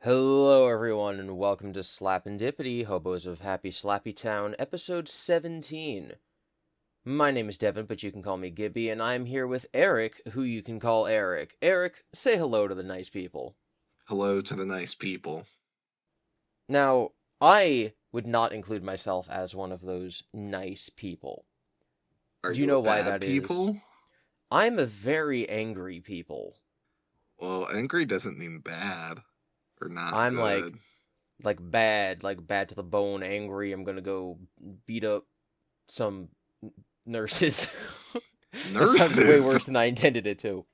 Hello, everyone, and welcome to Slapendipity, Hobos of Happy Slappy Town, episode 17. My name is Devin, but you can call me Gibby, and I'm here with Eric, who you can call Eric. Eric, say hello to the nice people. Hello to the nice people. Now, I would not include myself as one of those nice people. Are Do you you a know why bad that is? people? I'm a very angry people. Well, angry doesn't mean bad or not I'm like, good. like bad, like bad to the bone, angry. I'm gonna go beat up some nurses. That sounded way Nurses! worse than I intended it to.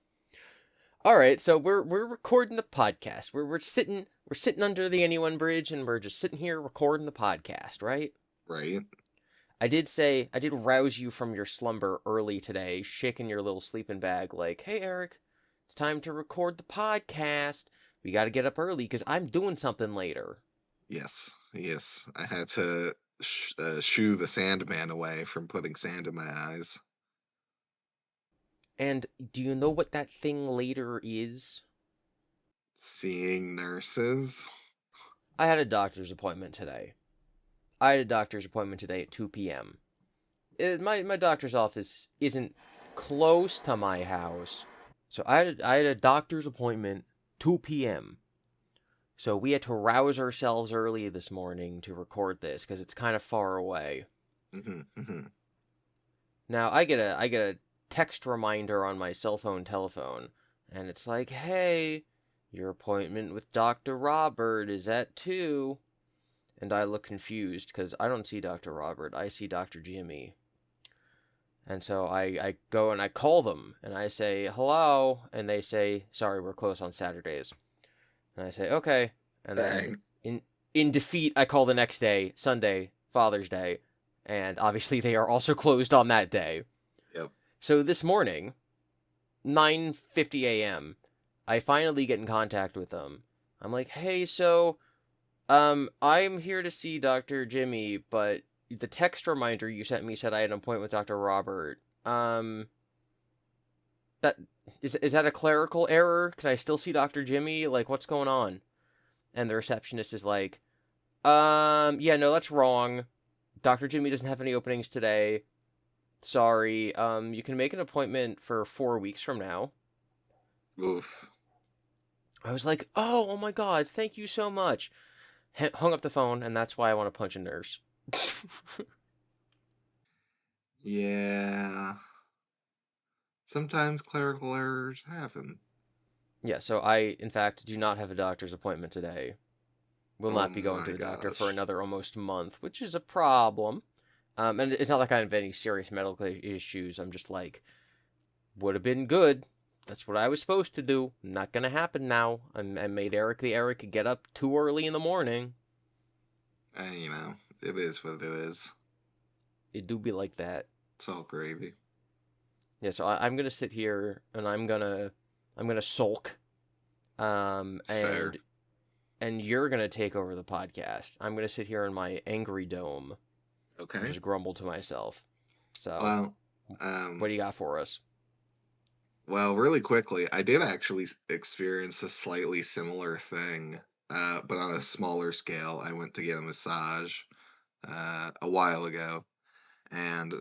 All right, so we're recording the podcast. We're sitting under the Anyone Bridge, and we're just sitting here recording the podcast, right? Right? I did rouse you from your slumber early today, shaking your little sleeping bag, like, "Hey Eric, it's time to record the podcast. We got to get up early because I'm doing something later." Yes. I had to shoo the Sandman away from putting sand in my eyes. And do you know what that thing later is? Seeing nurses. I had a doctor's appointment today. At 2 p.m. My doctor's office isn't close to my house, so I had a doctor's appointment 2 p.m. So we had to rouse ourselves early this morning to record this because it's kind of far away. Hmm. Now I get a text reminder on my cell phone telephone, and it's like, "Hey, your appointment with Dr. Robert is at 2." And I look confused because I don't see Dr. Robert, I see Dr. Jimmy. And so I go and I call them and I say, "Hello." And they say, "Sorry, we're closed on Saturdays." And I say, "Okay." And then Dang. in defeat, I call the next day, Sunday, Father's Day. And obviously they are also closed on that day. Yep. So this morning, 9:50 a.m., I finally get in contact with them. I'm like, "Hey, so I'm here to see Dr. Jimmy, but the text reminder you sent me said I had an appointment with Dr. Robert. That is that a clerical error? Can I still see Dr. Jimmy? Like, what's going on?" And the receptionist is like, yeah, no, that's wrong. Dr. Jimmy doesn't have any openings today. Sorry. You can make an appointment for 4 weeks from now." Oof. I was like, oh my God, thank you so much. Hung up the phone, and that's why I want to punch a nurse. Yeah. Sometimes clerical errors happen. Yeah, so I, in fact, do not have a doctor's appointment today. Will Oh not be going to my the doctor for gosh. another almost month, which is a problem. And it's not like I have any serious medical issues. I'm just like, would have been good. That's what I was supposed to do. Not gonna happen now. I made Eric the Eric get up too early in the morning. It is what it is. It do be like that. It's all gravy. Yeah, so I'm gonna sit here and I'm gonna sulk. Um, It's fair. and and you're gonna take over the podcast. I'm gonna sit here in my angry dome and Okay. just grumble to myself. So, Well, what um, do you got for us? really quickly, I did actually experience a slightly similar thing, but on a smaller scale. I went to get a massage a while ago, and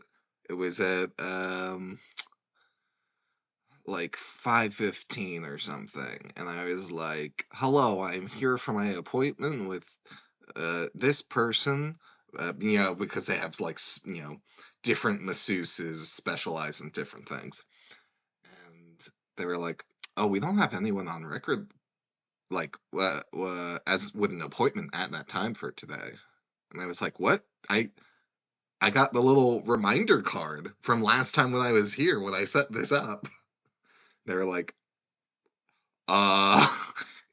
it was at like 5:15 or something, and I was like, "Hello, I'm here for my appointment with this person." Because they have like different masseuses specialize in different things. And they were like, "Oh, we don't have anyone on record like as with an appointment at that time for today." And I was like, "What? I got the little reminder card from last time when I was here when I set this up." They were like, "Uh,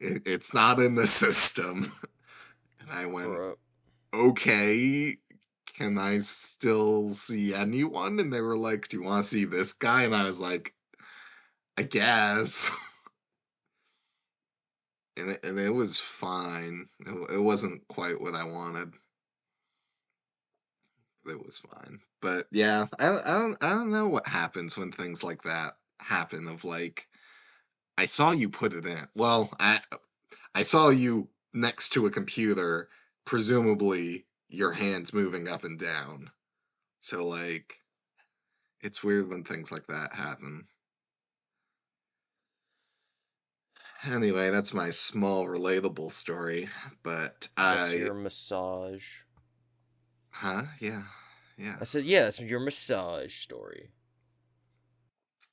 it's not in the system." And I went, Bro, "Okay, can I still see anyone?" And they were like, "Do you want to see this guy?" And I was like, "I guess." And it was fine. It wasn't quite what I wanted. But it was fine. But yeah, I don't know what happens when things like that happen. Of like, I saw you put it in. Well, I saw you next to a computer, presumably your hands moving up and down. So, like, it's weird when things like that happen. Anyway, that's my small relatable story, but That's your massage. Yeah, yeah. I said, yeah, that's your massage story.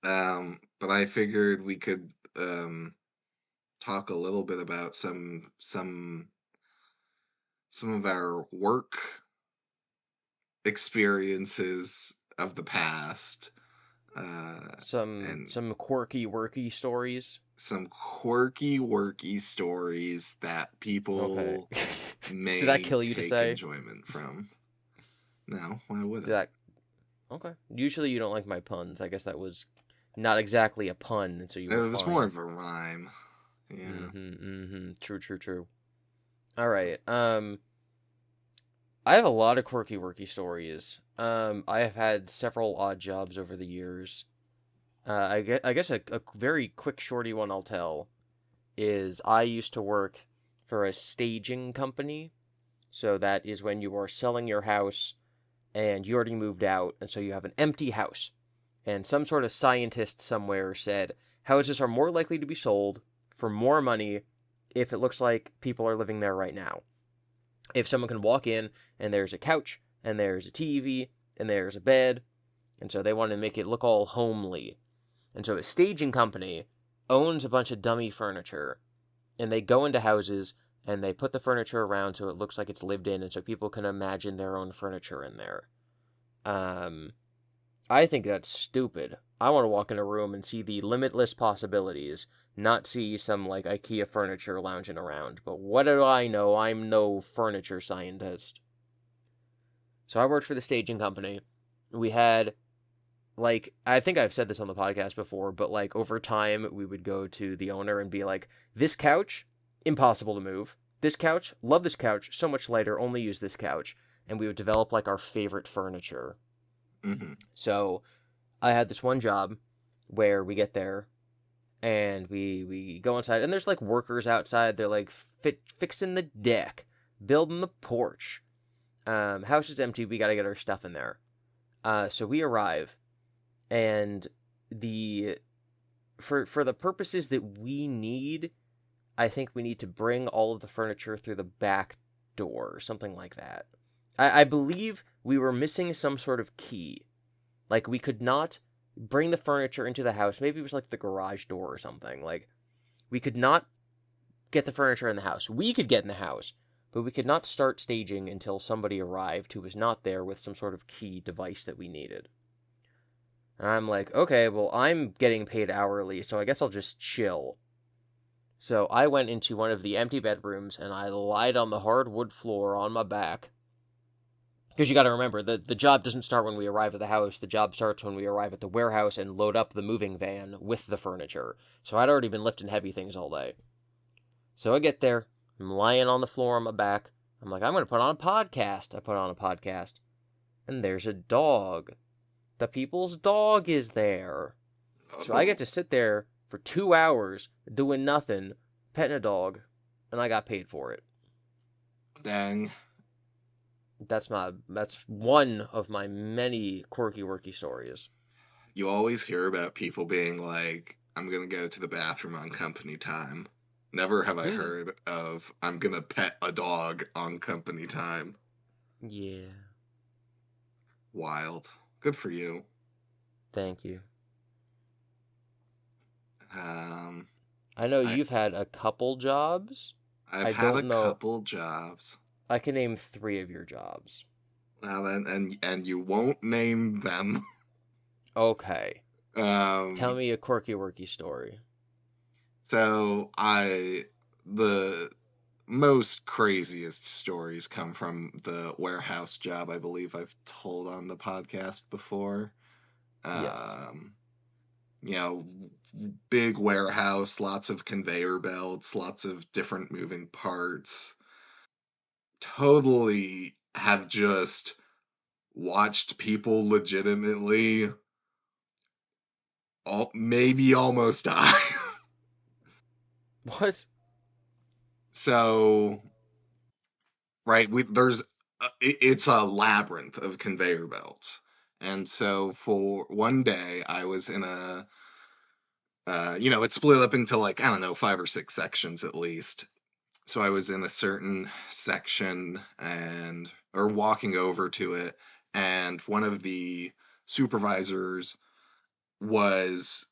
But I figured we could talk a little bit about some of our work experiences of the past, and Some quirky worky stories. some quirky worky stories that Okay. people Did that may kill you to take say? enjoyment from. No, why would Did it? that Okay. Usually you don't like my puns. I guess that was not exactly a pun, and so you It were was more fine. of a rhyme. Yeah. True, true, true. All right. I have a lot of quirky worky stories. I have had several odd jobs over the years. I guess a very quick shorty one I'll tell is I used to work for a staging company. So that is when you are selling your house and you already moved out, and so you have an empty house. And some sort of scientist somewhere said houses are more likely to be sold for more money if it looks like people are living there right now. If someone can walk in and there's a couch and there's a TV and there's a bed, and so they want to make it look all homely. And so a staging company owns a bunch of dummy furniture, and they go into houses and they put the furniture around so it looks like it's lived in, and so people can imagine their own furniture in there. Um, I think that's stupid. I want to walk in a room and see the limitless possibilities, not see some like IKEA furniture lounging around. But what do I know? I'm no furniture scientist. So I worked for the staging company. We had like I think I've said this on the podcast before, but like over time we would go to the owner and be like, "This couch, impossible to move. This couch, love this couch, so much lighter, only use this couch." And we would develop like our favorite furniture. Hmm. So I had this one job where we get there and we go inside and there's like workers outside. They're like fixing the deck, building the porch. House is empty. We got to get our stuff in there. So we arrive and the for the purposes that we need, I think we need to bring all of the furniture through the back door, something like that. I believe we were missing some sort of key. Like we could not bring the furniture into the house. Maybe it was like the garage door or something. Like we could not get the furniture in the house. We could get in the house, but we could not start staging until somebody arrived who was not there with some sort of key device that we needed. And I'm like, okay, well, I'm getting paid hourly, so I guess I'll just chill. So I went into one of the empty bedrooms and I lied on the hardwood floor on my back. Because you got to remember, the job doesn't start when we arrive at the house. The job starts when we arrive at the warehouse and load up the moving van with the furniture. So I'd already been lifting heavy things all day. So I get there. I'm lying on the floor on my back. I'm like, I'm going to put on a podcast. I put on a podcast. And there's a dog. The people's dog is there. So I get Oh, to sit there for 2 hours doing nothing, petting a dog, and I got paid for it. dang. That's one of my many quirky worky stories. You always hear about people being like, I'm gonna go to the bathroom on company time. Never have I Hmm. heard of I'm gonna pet a dog on company time. Yeah. Wild. Good for you. Thank you. Um, I know I you've had a couple jobs. I've I had a don't know. couple jobs. I can name three of your jobs. Well, and you won't name them. Okay. Tell Um, me a quirky worky story. so the most craziest stories come from the warehouse job I believe I've told on the podcast before. Yes. Um, you know, big warehouse, lots of conveyor belts, lots of different moving parts. Totally have just watched people legitimately maybe almost die. What? So, right, it's a labyrinth of conveyor belts. And so for one day, I was in it's split up into like, I don't know, 5 or 6 sections at least. So I was in a certain section or walking over to it, and one of the supervisors was,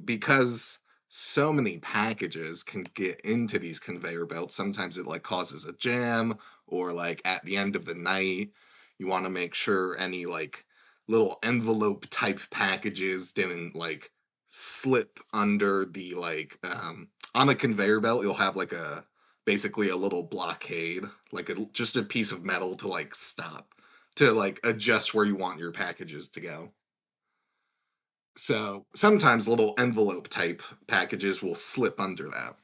because so many packages can get into these conveyor belts, sometimes it like causes a jam, or like at the end of the night, you want to make sure any like little envelope type packages didn't like slip under the on a conveyor belt, you'll have like basically a little blockade, like just a piece of metal to like stop, to like adjust where you want your packages to go. So sometimes little envelope type packages will slip under that.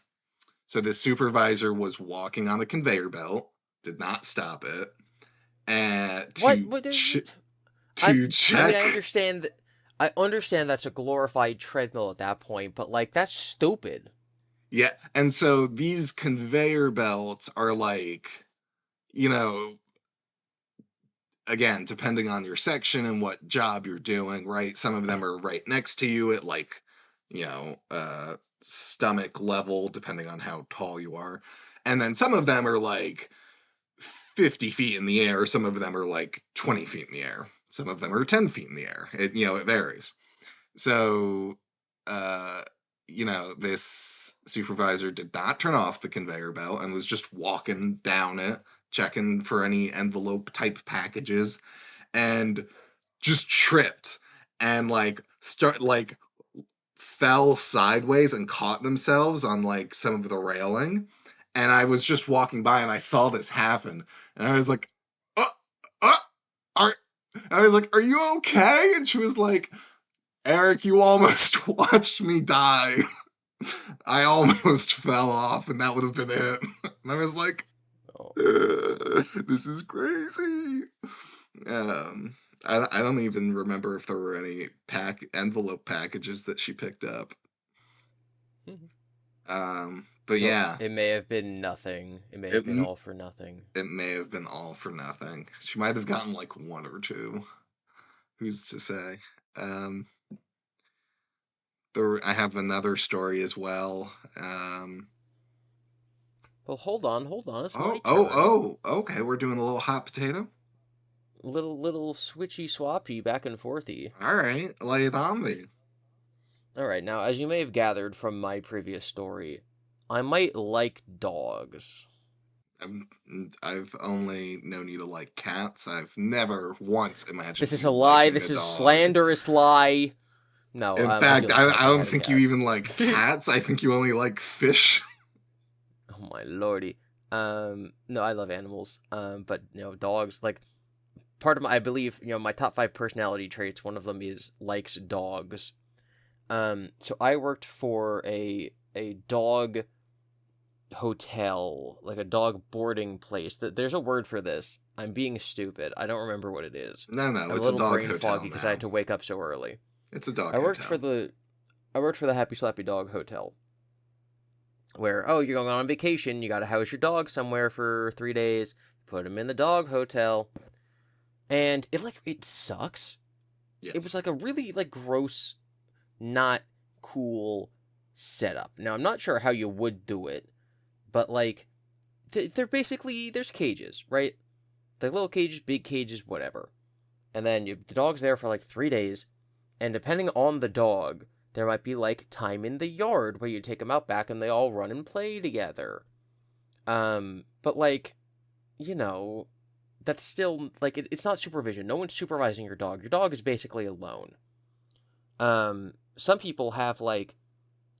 So the supervisor was walking on the conveyor belt, did not stop it, and What? to I mean, check. I understand that's a glorified treadmill at that point, but like that's stupid. Yeah, and so these conveyor belts are like, you know, again, depending on your section and what job you're doing, right? Some of them are right next to you at like, stomach level, depending on how tall you are. And then some of them are like 50 feet in the air. Some of them are like 20 feet in the air. Some of them are 10 feet in the air. It varies. So, this supervisor did not turn off the conveyor belt and was just walking down it, checking for any envelope type packages, and just tripped and fell sideways and caught themselves on like some of the railing. And I was just walking by and I saw this happen, and I was like, uh, uh, are I was like, are you okay? And she was like, Eric, you almost watched me die. I almost fell off, and that would have been it. And I was like, Oh. this is crazy. Um, I don't even remember if there were any envelope packages that she picked up. But So yeah, it may have been nothing. It may have it been all for nothing. it may have been all for nothing. She might have gotten like 1 or 2. Who's to say? Um, I have another story as well. Well, hold on. It's my Oh, turn. okay. We're doing a little hot potato. Little switchy swappy back and forthy. All right, lay it on me. All right, now as you may have gathered from my previous story, I might like dogs. I've only known you to like cats. I've never once imagined This is a you lie. liking a This is dog. slanderous lie. No, In I do fact, like cats. I I don't had a think you cat. even like cats. I think you only like fish. Oh my lordy. No, I love animals. But dogs. Like part of my, I believe, my top 5 personality traits. One of them is likes dogs. So I worked for a dog hotel, like a dog boarding place. There's a word for this. I'm being stupid. I don't remember what it is. No, I'm a it's a little dog brain hotel foggy because I had now. to wake up so early. It's a dog I worked for hotel. the I worked for the Happy Slappy Dog Hotel, where you're going on vacation, you gotta house your dog somewhere for 3 days, put him in the dog hotel, and it sucks. It was Yes. like a really like gross, not cool setup. Now I'm not sure how you would do it, but like they're basically there's cages, right? Like little cages, big cages, whatever. And then the dog's there for like 3 days, and depending on the dog, there might be like time in the yard where you take them out back and they all run and play together. But like, you know, that's still like it's not supervision. No one's supervising your dog. Your dog is basically alone. Some people have like,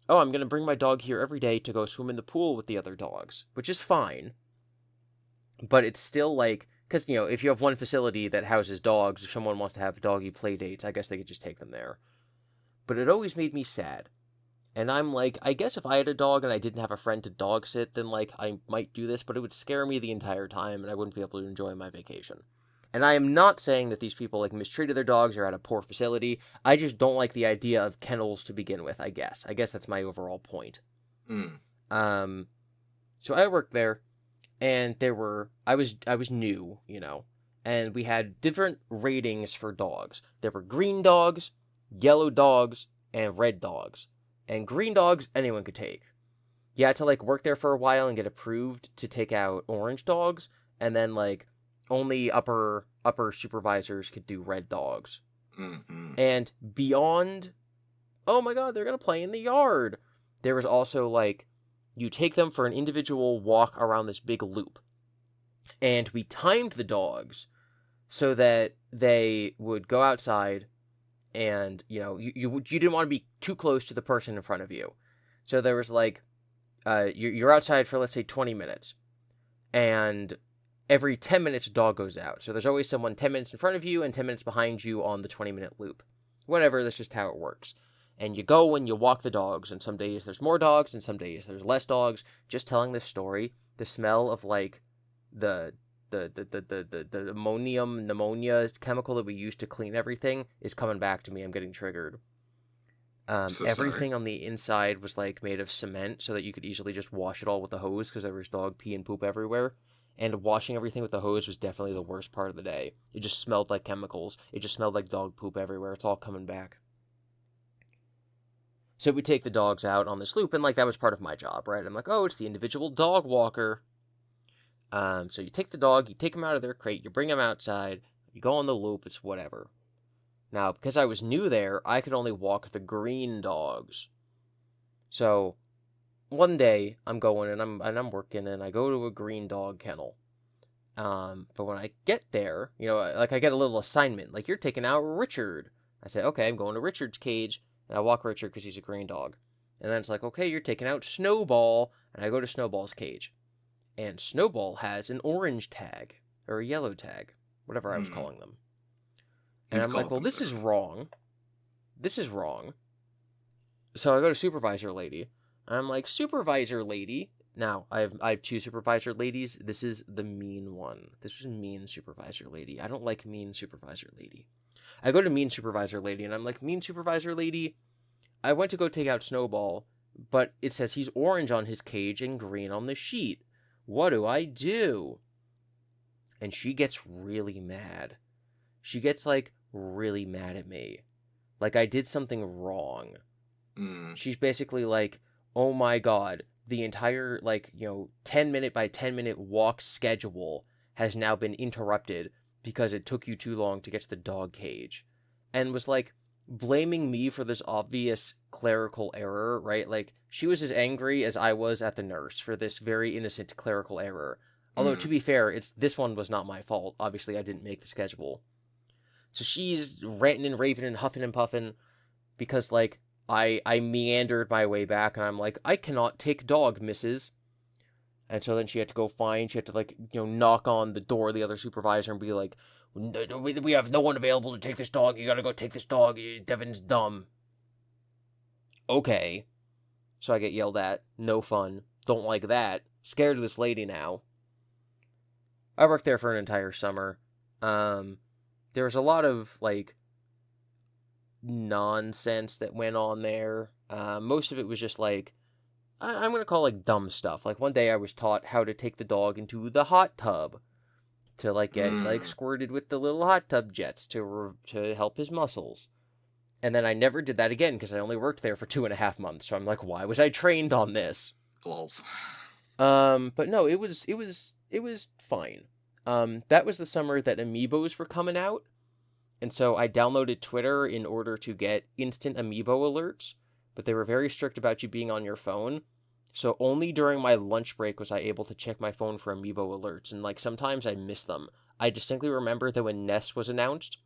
oh, I'm gonna bring my dog here every day to go swim in the pool with the other dogs, which is fine. But it's still like, because if you have one facility that houses dogs, if someone wants to have doggy play dates, I guess they could just take them there. But it always made me sad. And I'm like, I guess if I had a dog and I didn't have a friend to dog sit, then like I might do this, but it would scare me the entire time and I wouldn't be able to enjoy my vacation. And I am not saying that these people like mistreated their dogs or at a poor facility. I just don't like the idea of kennels to begin with, I guess. I guess that's my overall point. Mm. Um So I worked there, and I was new, and we had different ratings for dogs. There were green dogs, yellow dogs, and red dogs. And green dogs anyone could take. You had to like work there for a while and get approved to take out orange dogs, and then like only upper supervisors could do red dogs. Mm-hmm. And beyond, oh my god, they're gonna play in the yard. There was also like, you take them for an individual walk around this big loop, and we timed the dogs so that they would go outside, and you didn't want to be too close to the person in front of you. So there was like, you're outside for, let's say, 20 minutes, and every 10 minutes a dog goes out. So there's always someone 10 minutes in front of you and 10 minutes behind you on the 20-minute loop. Whatever, that's just how it works. And you go and you walk the dogs, and some days there's more dogs, and some days there's less dogs. Just telling this story, the smell of like the pneumonia chemical that we use to clean everything is coming back to me. I'm getting triggered. So Everything sorry. on the inside was like made of cement so that you could easily just wash it all with the hose because there was dog pee and poop everywhere. And washing everything with the hose was definitely the worst part of the day. It just smelled like chemicals. It just smelled like dog poop everywhere. It's all coming back. So we take the dogs out on this loop, and like that was part of my job, right? I'm like, oh, it's the individual dog walker. So you take the dog, you take him out of their crate, you bring him outside, you go on the loop, it's whatever. Now, because I was new there, I could only walk the green dogs. So one day I'm going and I'm working, and I go to a green dog kennel. But when I get there, like I get a little assignment, like you're taking out Richard. I say, okay, I'm going to Richard's cage, and I walk Richard because he's a green dog. And then it's like, okay, you're taking out Snowball, and I go to Snowball's cage. And Snowball has an orange tag, or a yellow tag, whatever I was calling them. And You've I'm like, called well, them this is both. wrong. This is wrong. So I go to Supervisor Lady. And I'm like, Supervisor Lady. Now, I have two Supervisor Ladies. This is the mean one. This is mean Supervisor Lady. I don't like mean Supervisor Lady. I go to mean Supervisor Lady, and I'm like, mean Supervisor Lady, I went to go take out Snowball, but it says he's orange on his cage and green on the sheet. What do I do? And she gets really mad. She gets, like, really mad at me. Like I did something wrong. Mm. She's basically like, oh my god, the entire, 10-minute by 10-minute walk schedule has now been interrupted because it took you too long to get to the dog cage. And was, like, blaming me for this obvious clerical error, right? Like, she was as angry as I was at the nurse for this very innocent clerical error. Although, to be fair, this one was not my fault. Obviously, I didn't make the schedule. So she's ranting and raving and huffing and puffing because, like, I meandered my way back, and I'm like, I cannot take dog, missus. And so then she had to, like, knock on the door of the other supervisor and be like, we have no one available to take this dog. You gotta go take this dog. Devin's dumb. Okay. So I get yelled at. No fun. Don't like that. Scared of this lady now. I worked there for an entire summer. There was a lot of, like, nonsense that went on there. Most of it was just, like, I'm going to call, like, dumb stuff. Like, one day I was taught how to take the dog into the hot tub to, like, get, like, squirted with the little hot tub jets to help his muscles. And then I never did that again because I only worked there for 2.5 months. So I'm like, why was I trained on this? Lols. But no, it was fine. That was the summer that Amiibos were coming out. And so I downloaded Twitter in order to get instant Amiibo alerts, but they were very strict about you being on your phone. So only during my lunch break was I able to check my phone for Amiibo alerts, and like sometimes I missed them. I distinctly remember that when Ness was announced,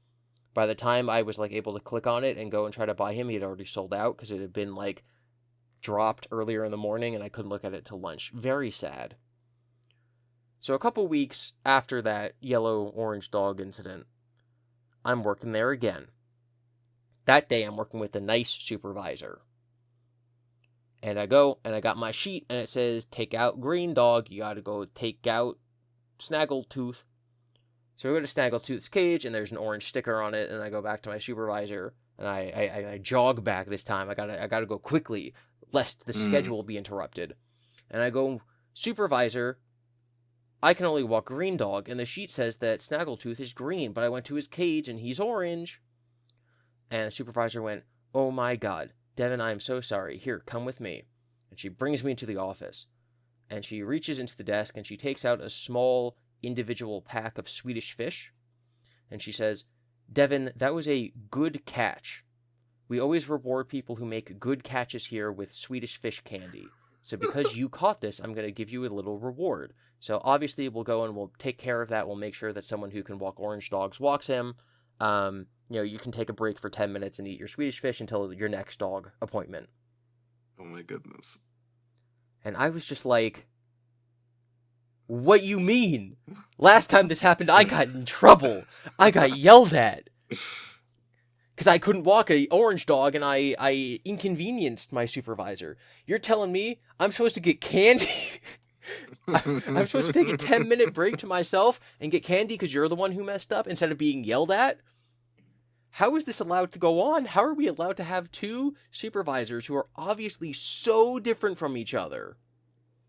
by the time I was like able to click on it and go and try to buy him, he had already sold out because it had been like dropped earlier in the morning and I couldn't look at it till lunch. Very sad. So a couple weeks after that yellow-orange dog incident, I'm working there again. That day I'm working with a nice supervisor. And I go, and I got my sheet, and it says, take out green dog, you gotta go take out Snaggletooth. So we go to Snaggletooth's cage, and there's an orange sticker on it, and I go back to my supervisor, and I jog back this time. I gotta go quickly, lest the schedule be interrupted. And I go Supervisor, I can only walk Green Dog, and the sheet says that Snaggletooth is green, but I went to his cage and he's orange. And the supervisor went, oh my god, Devin, I am so sorry. Here, come with me. And she brings me into the office. And she reaches into the desk and she takes out a small individual pack of Swedish fish. And she says, Devin, that was a good catch. We always reward people who make good catches here with Swedish fish candy. So because you caught this, I'm going to give you a little reward. So obviously we'll go and we'll take care of that. We'll make sure that someone who can walk orange dogs walks him. You can take a break for 10 minutes and eat your Swedish fish until your next dog appointment. Oh my goodness. And I was just like, what you mean? Last time this happened, I got in trouble. I got yelled at. Because I couldn't walk a orange dog and I inconvenienced my supervisor. You're telling me I'm supposed to get candy? I'm supposed to take a 10-minute break to myself and get candy because you're the one who messed up instead of being yelled at? How is this allowed to go on? How are we allowed to have two supervisors who are obviously so different from each other?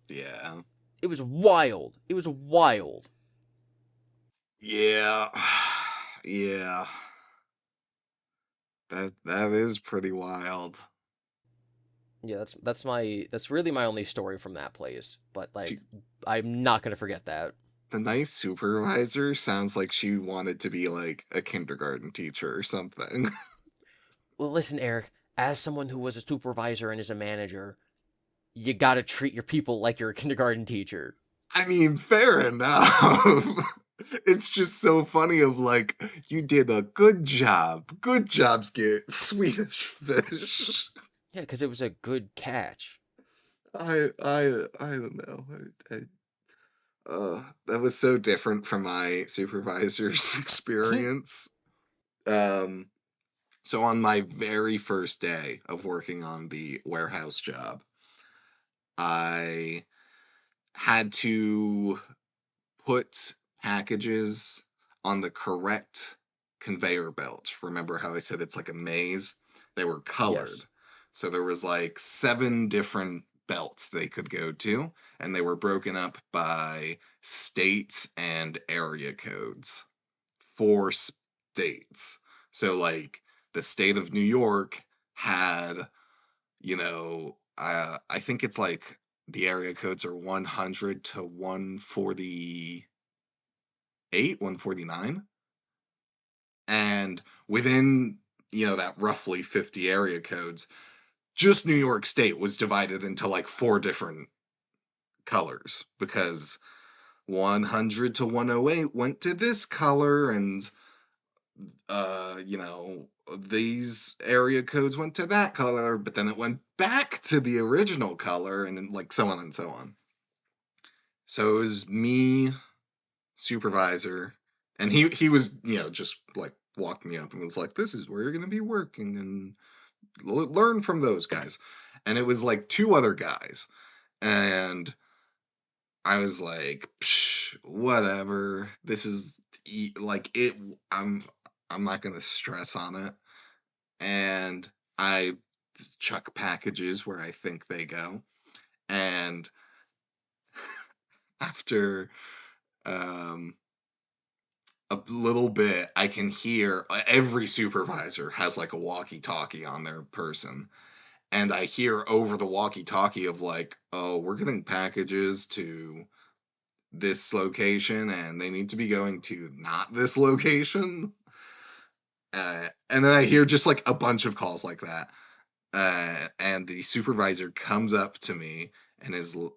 Yeah. It was wild. It was wild. Yeah. Yeah. That is pretty wild. Yeah, that's really my only story from that place. But like, I'm not gonna forget that. The nice supervisor sounds like she wanted to be like a kindergarten teacher or something. Well, listen, Eric, as someone who was a supervisor and is a manager, you gotta treat your people like you're a kindergarten teacher. I mean, fair enough. It's just so funny of like, you did a good job. Good jobs get Swedish fish. Yeah, because it was a good catch. I don't know. That was so different from my supervisor's experience. Um, so on my very first day of working on the warehouse job, I had to put packages on the correct conveyor belt. Remember how I said it's like a maze? They were colored. Yes. So there was like 7 different belts they could go to, and they were broken up by states and area codes. 4 states. So like the state of New York had, I think it's like the area codes are 100 to 148, 149. And within, that roughly 50 area codes, just New York State was divided into like 4 different colors because 100 to 108 went to this color, and these area codes went to that color, but then it went back to the original color, and then like so on and so on. So it was me, supervisor, and he was, just like walked me up and was like, this is where you're going to be working, and learn from those guys. And it was like 2 other guys, and I was like, psh, whatever. This is like it. I'm not gonna stress on it, and I chuck packages where I think they go. And after um, a little bit, I can hear every supervisor has like a walkie-talkie on their person, and I hear over the walkie-talkie of like, oh, we're getting packages to this location and they need to be going to not this location. And then I hear just like a bunch of calls like that. And the supervisor comes up to me and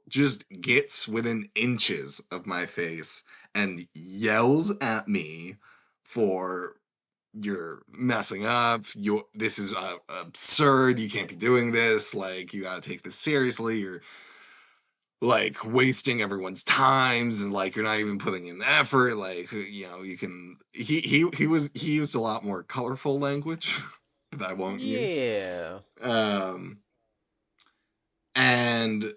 just gets within inches of my face and yells at me for, you're messing up, this is absurd, you can't be doing this, like you gotta take this seriously, you're like wasting everyone's times, and like you're not even putting in the effort, like you can he used a lot more colorful language that I won't use. Yeah. um and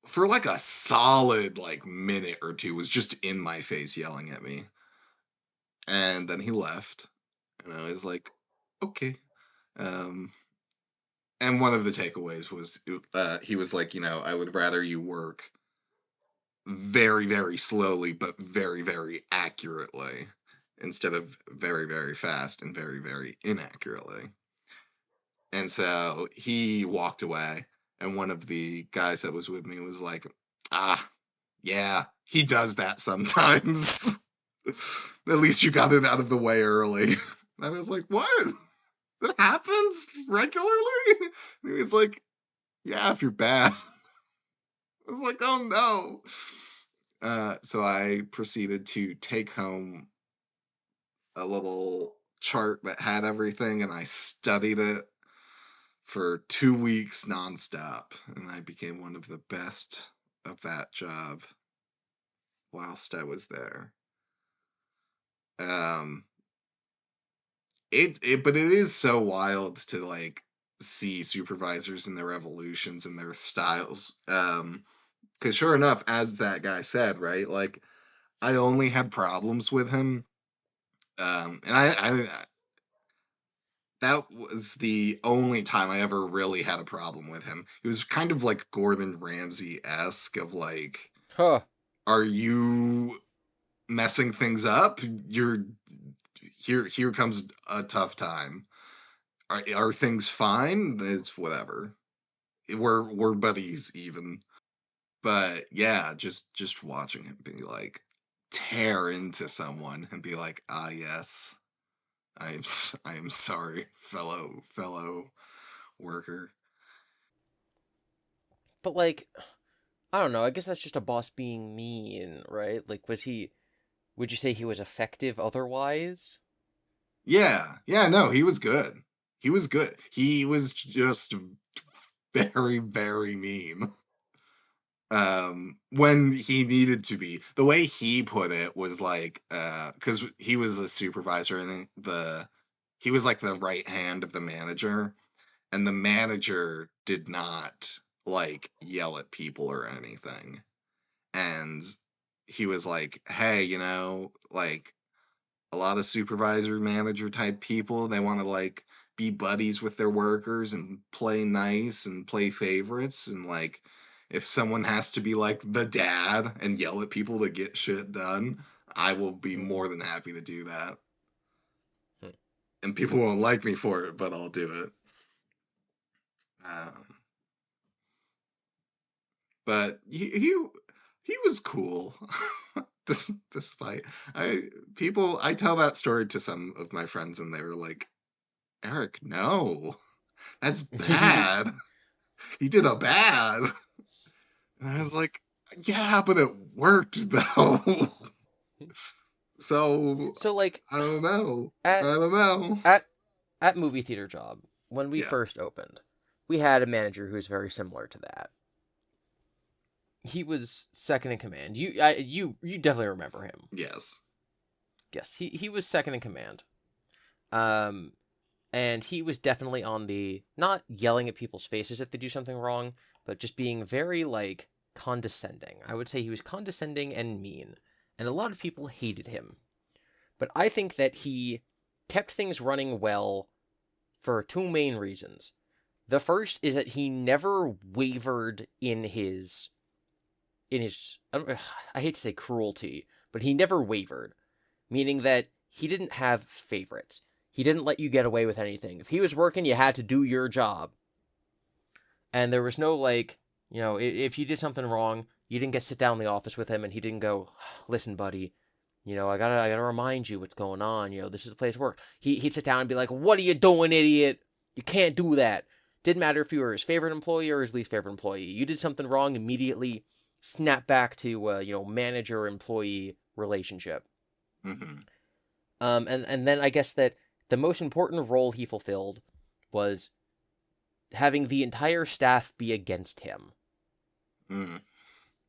for like a solid like minute or two was just in my face yelling at me, and then he left, and I was like, okay. um And one of the takeaways was he was like, I would rather you work very, very slowly, but very, very accurately, instead of very, very fast and very, very inaccurately. And so he walked away, and one of the guys that was with me was like, yeah, he does that sometimes. At least you got it out of the way early. And I was like, what? That happens regularly? And he was like, yeah, if you're bad. I was like, oh no. So I proceeded to take home a little chart that had everything, and I studied it for 2 weeks nonstop, and I became one of the best of that job whilst I was there. Um, but it is so wild to like see supervisors and their evolutions and their styles. Because sure enough, as that guy said, right, like I only had problems with him. And I that was the only time I ever really had a problem with him. He was kind of like Gordon Ramsay-esque of like, Huh. are you messing things up? You're here comes a tough time. Are things fine? It's whatever. We're buddies even. But yeah, just watching him be like tear into someone and be like, yes, I am sorry, fellow worker. But like, I don't know. I guess that's just a boss being mean, right? Like, would you say he was effective otherwise? Yeah, no, he was good. He was good. He was just very, very mean. When he needed to be. The way he put it was like, because he was a supervisor and he was like the right hand of the manager, and the manager did not like yell at people or anything. And he was like, hey, like a lot of supervisor manager type people, they want to like be buddies with their workers and play nice and play favorites, and like if someone has to be like the dad and yell at people to get shit done, I will be Mm-hmm. more than happy to do that. Hmm. And people won't like me for it, but I'll do it. um, but he was cool. Despite I tell that story to some of my friends and they were like, Eric, no, that's bad. He did a bad. And I was like, yeah, but it worked though. So So like, I don't know. I at don't know. at at movie theater job, when we Yeah. first opened, we had a manager who was very similar to that. He was second in command. You definitely remember him. Yes. Yes, he was second in command. Um, and he was definitely on the not yelling at people's faces if they do something wrong, but just being very like condescending. I would say he was condescending and mean, and a lot of people hated him. But I think that he kept things running well for two main reasons. The first is that he never wavered in his I hate to say cruelty, but he never wavered, meaning that he didn't have favorites. He didn't let you get away with anything. If he was working, you had to do your job. And there was no like, if you did something wrong, you didn't get to sit down in the office with him and he didn't go, "Listen, buddy, I gotta remind you what's going on. This is the place of work." He'd sit down and be like, "What are you doing, idiot? You can't do that." Didn't matter if you were his favorite employee or his least favorite employee. You did something wrong, immediately snap back to manager employee relationship. Hmm. And then I guess that the most important role he fulfilled was having the entire staff be against him. Mm.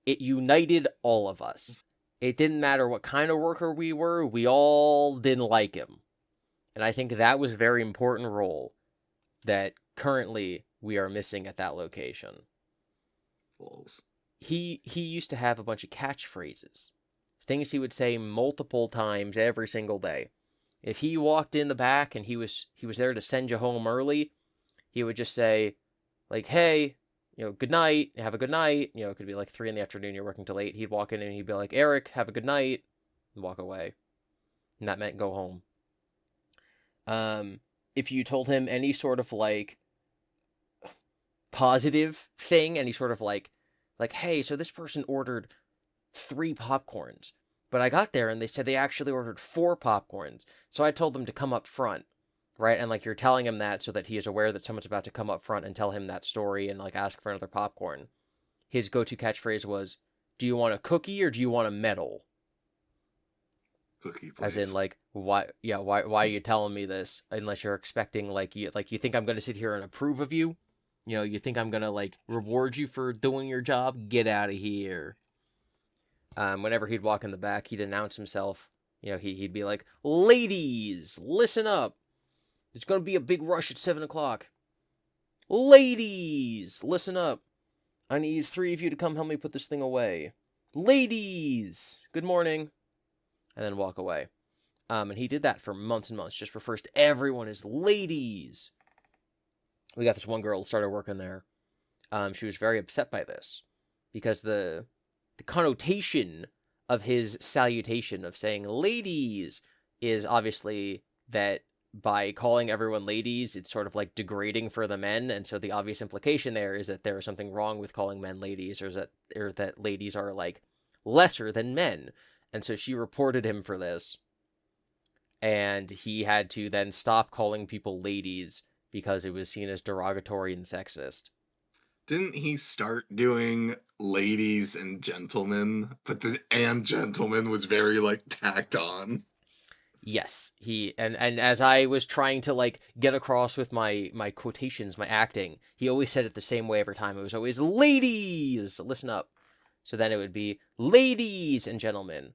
It united all of us. It didn't matter what kind of worker we all didn't like him. And I think that was a very important role that currently we are missing at that location. Balls. He used to have a bunch of catchphrases, things he would say multiple times every single day. If he walked in the back and he was there to send you home early, he would just say, like, hey, good night, have a good night. It could be like 3 in the afternoon, you're working till 8. He'd walk in and he'd be like, Eric, have a good night, and walk away. And that meant go home. If you told him any sort of like positive thing, any sort of like, hey, so this person ordered 3 popcorns, but I got there and they said they actually ordered 4 popcorns. So I told them to come up front, right? And like you're telling him that so that he is aware that someone's about to come up front and tell him that story and like ask for another popcorn. His go-to catchphrase was, "Do you want a cookie or do you want a medal?" Cookie, As in please. like, why? Yeah, why are you telling me this? Unless you're expecting you think I'm gonna sit here and approve of you. You think I'm gonna like reward you for doing your job? Get out of here. Whenever he'd walk in the back, he'd announce himself. He'd be like, "Ladies, listen up. There's gonna be a big rush at 7 o'clock. Ladies, listen up. I need 3 of you to come help me put this thing away. Ladies, good morning," and then walk away. And he did that for months and months, just refers to everyone as ladies. We got this one girl who started working there. She was very upset by this because the connotation of his salutation of saying ladies is obviously that by calling everyone ladies, it's sort of like degrading for the men, and so the obvious implication there is that there is something wrong with calling men ladies, or that ladies are like lesser than men. And so she reported him for this, and he had to then stop calling people ladies because it was seen as derogatory and sexist. Didn't he start doing ladies and gentlemen? But the and gentlemen was very like tacked on. Yes, he and as I was trying to like get across with my quotations, my acting, he always said it the same way every time. It was always ladies, listen up. So then it would be ladies and gentlemen.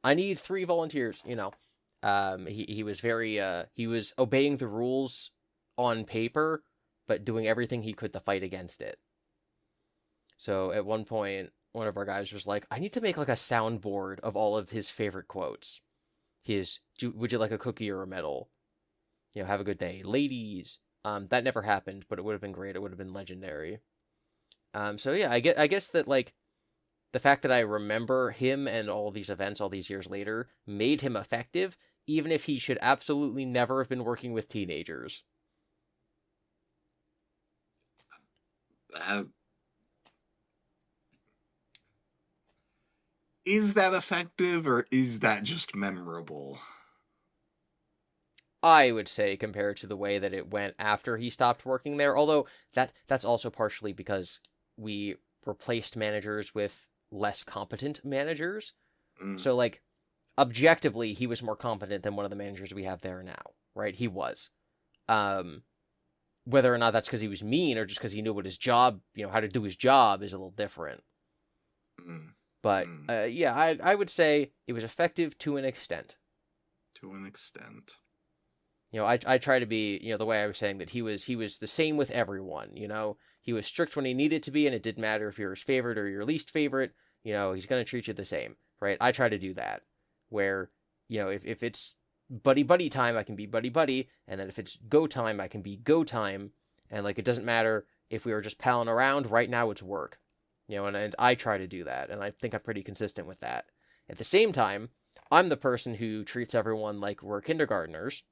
I need 3 volunteers, he was very he was obeying the rules on paper, but doing everything he could to fight against it. So at one point, one of our guys was like, I need to make like a soundboard of all of his favorite quotes. Would you like a cookie or a medal? Have a good day. Ladies. That never happened, but it would have been great. It would have been legendary. So yeah, I guess that like the fact that I remember him and all these events all these years later made him effective, even if he should absolutely never have been working with teenagers. Uh, is that effective or is that just memorable? I would say compared to the way that it went after he stopped working there, although that's also partially because we replaced managers with less competent managers. Mm, So like objectively, he was more competent than one of the managers we have there now, right? He was. Um, Whether or not that's because he was mean or just because he knew what his job, how to do his job is a little different. mm, But mm, yeah, I would say it was effective to an extent. to an extent. I try to be, the way I was saying that he was the same with everyone. He was strict when he needed to be, and it didn't matter if you're his favorite or your least favorite. He's gonna treat you the same, right? I try to do that, where if it's buddy buddy time, I can be buddy buddy, and then if it's go time, I can be go time, and like it doesn't matter if we were just palling around. Right now, it's work, and I try to do that, and I think I'm pretty consistent with that. At the same time, I'm the person who treats everyone like we're kindergartners.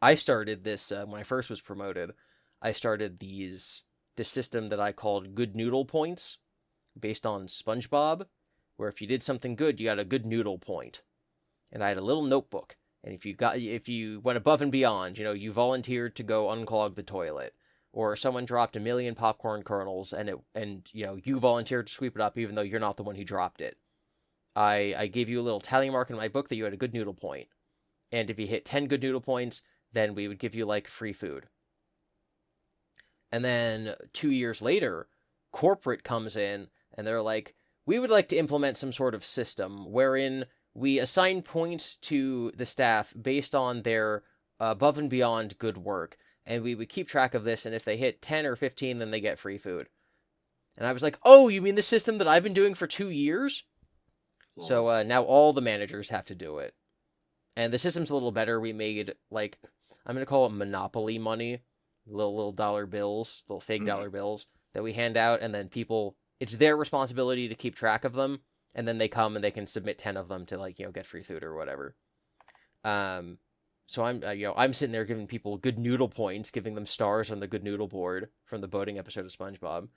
I started this when I first was promoted. I started this system that I called good noodle points, based on SpongeBob, where if you did something good, you got a good noodle point. And I had a little notebook, and if you went above and beyond, you volunteered to go unclog the toilet, or someone dropped a million popcorn kernels, and you volunteered to sweep it up, even though you're not the one who dropped it. I gave you a little tally mark in my book that you had a good noodle point, and if you hit 10 good noodle points, then we would give you like free food. And then 2 years later, corporate comes in and they're like, we would like to implement some sort of system wherein we assign points to the staff based on their above and beyond good work. And we would keep track of this. And if they hit 10 or 15, then they get free food. And I was like, oh, you mean the system that I've been doing for 2 years? So Lols. now all the managers have to do it. And the system's a little better. We made, like, I'm going to call it monopoly money, little dollar bills, little fake Mm. dollar bills that we hand out, and then people, it's their responsibility to keep track of them, and then they come and they can submit 10 of them to like get free food or whatever. Um, so I'm sitting there giving people good noodle points, giving them stars on the good noodle board from the boating episode of SpongeBob.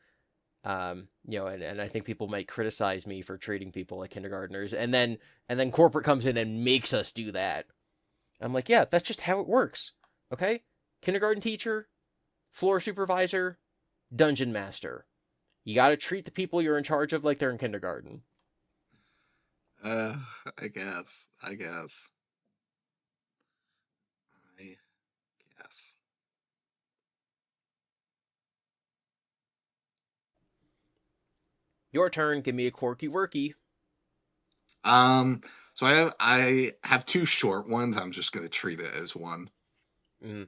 And I think people might criticize me for treating people like kindergartners, and then corporate comes in and makes us do that. I'm like, yeah, that's just how it works. Okay? Kindergarten teacher, floor supervisor, dungeon master. You got to treat the people you're in charge of like they're in kindergarten. Uh, I guess. I guess. I guess. Your turn. Give me a quirky worky. Um, so I have two short ones. I'm just gonna treat it as one. Mm.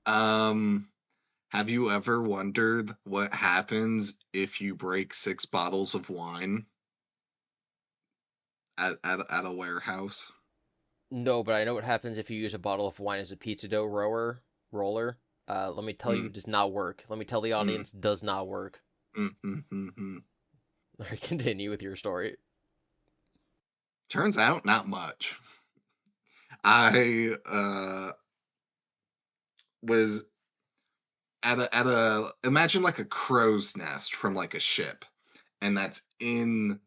Um, have you ever wondered what happens if you break 6 bottles of wine at a warehouse? No, but I know what happens if you use a bottle of wine as a pizza dough roller. Let me tell you, Mm, it does not work. Let me tell the mm, audience, does not work. mm, mm, mm, mm. All right, continue with your story. Turns out, not much. I was at a imagine like a crow's nest from like a ship, and that's in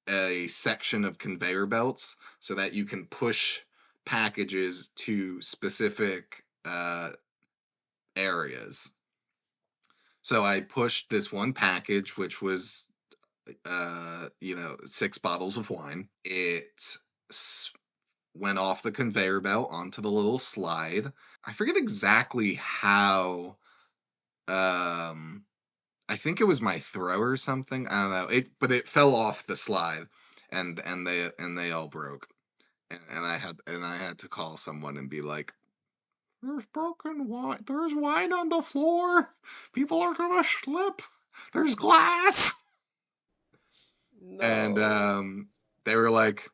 a section of conveyor belts so that you can push packages to specific areas. So I pushed this one package, which was 6 bottles of wine. It went off the conveyor belt onto the little slide. I forget exactly how. Um, I think it was my throw or something. I don't know. But it fell off the slide, and they all broke. And I had to call someone and be like, "There's broken wine. There's wine on the floor. People are gonna slip. There's glass." And No. they were like,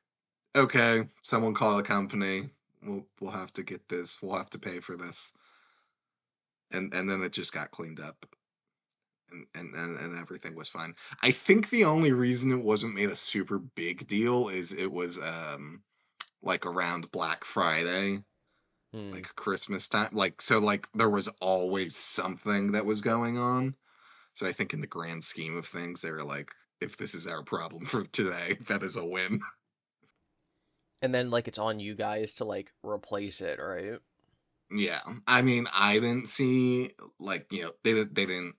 "Okay, someone call a company. We'll have to get this. We'll have to pay for this." And then it just got cleaned up. And everything was fine. I think the only reason it wasn't made a super big deal is it was like around Black Friday, Hmm. like Christmas time. Like there was always something that was going on. So I think in the grand scheme of things, they were like, if this is our problem for today, that is a win. And then like it's on you guys to like replace it, right? Yeah. I mean, I didn't see like, they didn't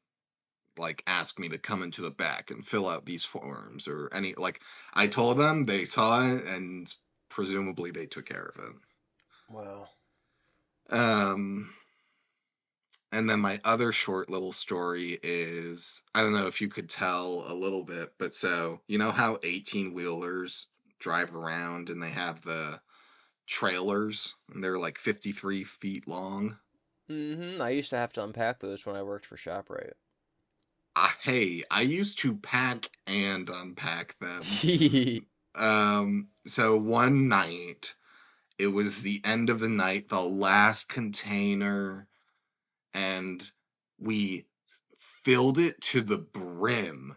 like ask me to come into the back and fill out these forms or any like I told them, they saw it, and presumably they took care of it. Wow. Um and then my other short little story is, I don't know if you could tell a little bit, but so you know how 18 wheelers drive around and they have the trailers and they're like 53 feet long. Mm-hmm. I used to have to unpack those when I worked for ShopRite. Hey, I used to pack and unpack them. So one night, it was the end of the night, the last container, and we filled it to the brim.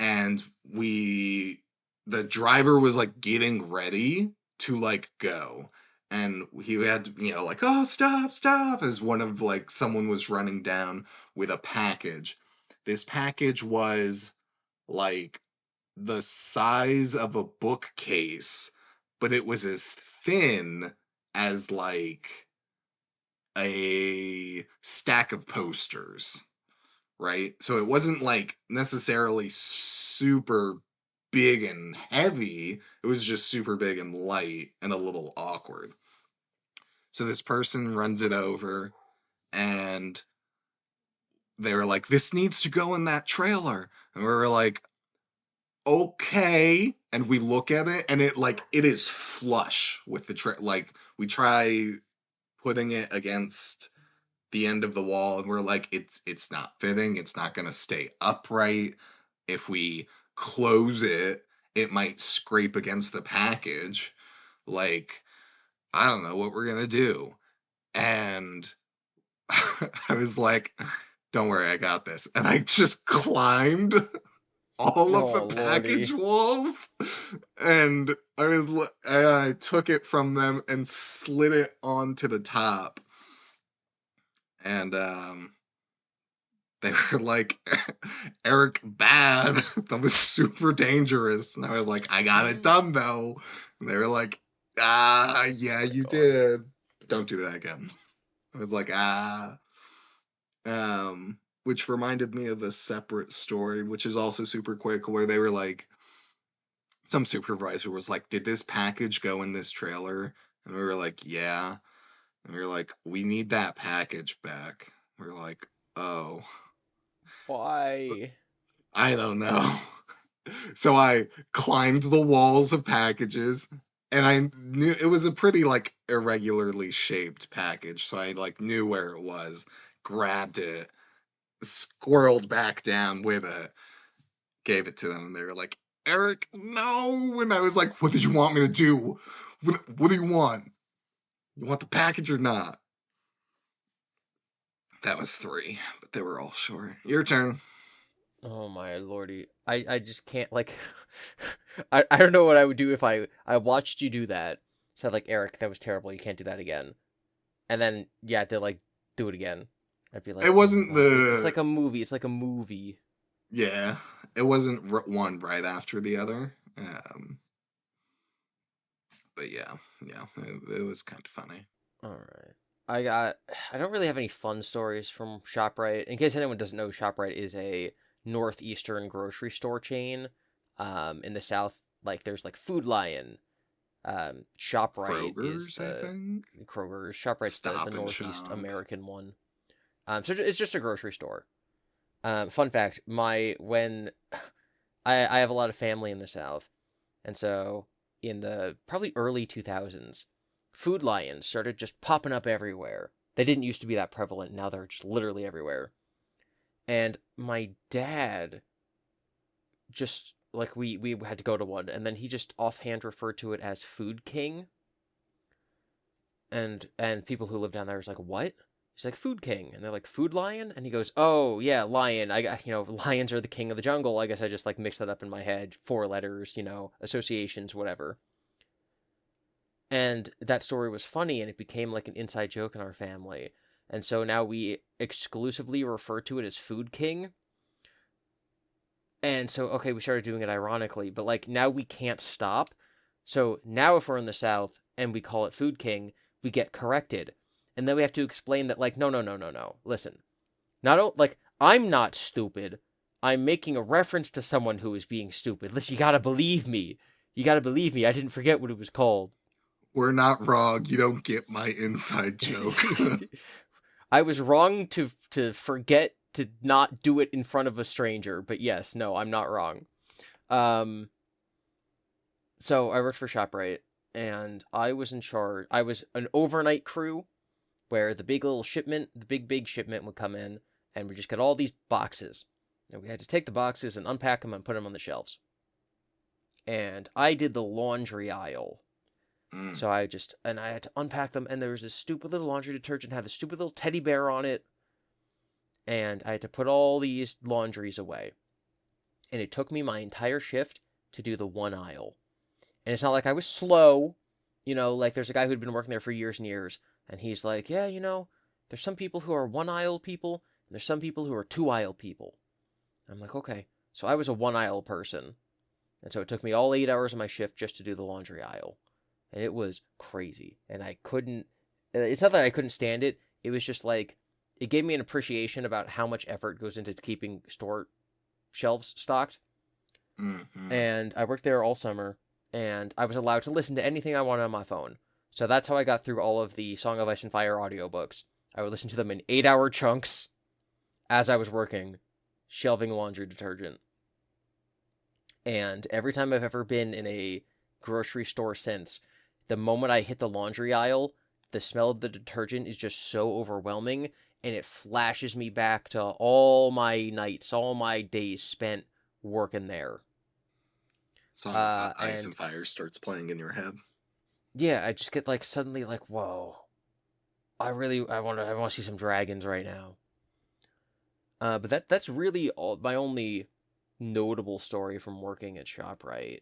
And the driver was like getting ready to like go. And he had to, like, oh, stop, stop, as one of like someone was running down with a package. This package was like the size of a bookcase, but it was as thin as like a stack of posters, right? So it wasn't like necessarily super big and heavy. It was just super big and light and a little awkward. So this person runs it over, and they were like, "This needs to go in that trailer." And we were like, "Okay." And we look at it, and it is flush with the like we try putting it against the end of the wall, and we're like, it's not fitting, it's not going to stay upright. If we close it, it might scrape against the package. Like, I don't know what we're going to do. And I was like, don't worry, I got this. And I just climbed all of the Oh lordy. package walls, and I took it from them and slid it onto the top. And they were like, Eric, bad. That was super dangerous. And I was like, I got it done though. And they were like, yeah, My you God. did. Don't do that again. I was like, which reminded me of a separate story, which is also super quick, where they were like, some supervisor was like, did this package go in this trailer? And we were like, yeah. And we were like, we need that package back. We are like, oh, Why? I don't know. So I climbed the walls of packages, and I knew it was a pretty like irregularly shaped package, so I like knew where it was, grabbed it, squirreled back down with it, gave it to them, and they were like, Eric, no. And I was like, what did you want me to do? What do you want? You want the package or not? That was 3, but they were all short. Your turn. Oh my lordy. I just can't like I don't know what I would do if I watched you do that. Said like, Eric, that was terrible. You can't do that again. And then yeah, they like do it again. I'd be It like, "Oh wasn't no. It's the like a movie. It's like a movie." Yeah, it wasn't one right after the other. But yeah, it was kind of funny. All right. I don't really have any fun stories from ShopRite. In case anyone doesn't know, ShopRite is a northeastern grocery store chain. In the south, like there's like Food Lion. ShopRite is Kroger's, I the think. Kroger's. ShopRite's the Stop and Northeast Shop. American one. So it's just a grocery store. Fun fact: my when I have a lot of family in the South, and so in the probably early 2000s, Food Lions started just popping up everywhere. They didn't used to be that prevalent. Now they're just literally everywhere. And my dad just like we had to go to one, and then he just offhand referred to it as Food King, and people who live down there was like, "What?" He's like, "Food King," and they're like, "Food Lion," and he goes, "Oh yeah, lion. I got lions are the king of the jungle. I guess I just like mixed that up in my head. 4 letters, associations, whatever." And that story was funny, and it became like an inside joke in our family. And so now we exclusively refer to it as Food King. And so, okay, we started doing it ironically, but like now we can't stop. So now if we're in the South and we call it Food King, we get corrected. And then we have to explain that, like, no, no, no, no, no. Listen, like, I'm not stupid. I'm making a reference to someone who is being stupid. Listen, you gotta believe me. You gotta believe me. I didn't forget what it was called. We're not wrong. You don't get my inside joke. I was wrong to forget to not do it in front of a stranger, but yes, no, I'm not wrong. Um, so I worked for ShopRite, and I was in charge. I was an overnight crew where the big shipment would come in, and we just got all these boxes, and we had to take the boxes and unpack them and put them on the shelves. And I did the laundry aisle. Mm. So I had to unpack them, and there was this stupid little laundry detergent, had a stupid little teddy bear on it, and I had to put all these laundries away. And it took me my entire shift to do the one aisle. And it's not like I was slow, like there's a guy who'd been working there for years and years, and he's like, yeah, there's some people who are one aisle people, and there's some people who are two aisle people. I'm like, okay. So I was a one aisle person. And so it took me all 8 hours of my shift just to do the laundry aisle. And it was crazy. And I couldn't, it's not that I couldn't stand it. It was just like, it gave me an appreciation about how much effort goes into keeping store shelves stocked. Mm-hmm. And I worked there all summer, and I was allowed to listen to anything I wanted on my phone. So that's how I got through all of the Song of Ice and Fire audiobooks. I would listen to them in 8-hour chunks as I was working, shelving laundry detergent. And every time I've ever been in a grocery store since, the moment I hit the laundry aisle, the smell of the detergent is just so overwhelming, and it flashes me back to all my nights, all my days spent working there. Song of Ice and And Fire starts playing in your head. yeah, I just get like suddenly like, whoa. I want to see some dragons right now. But that's really all my only notable story from working at ShopRite.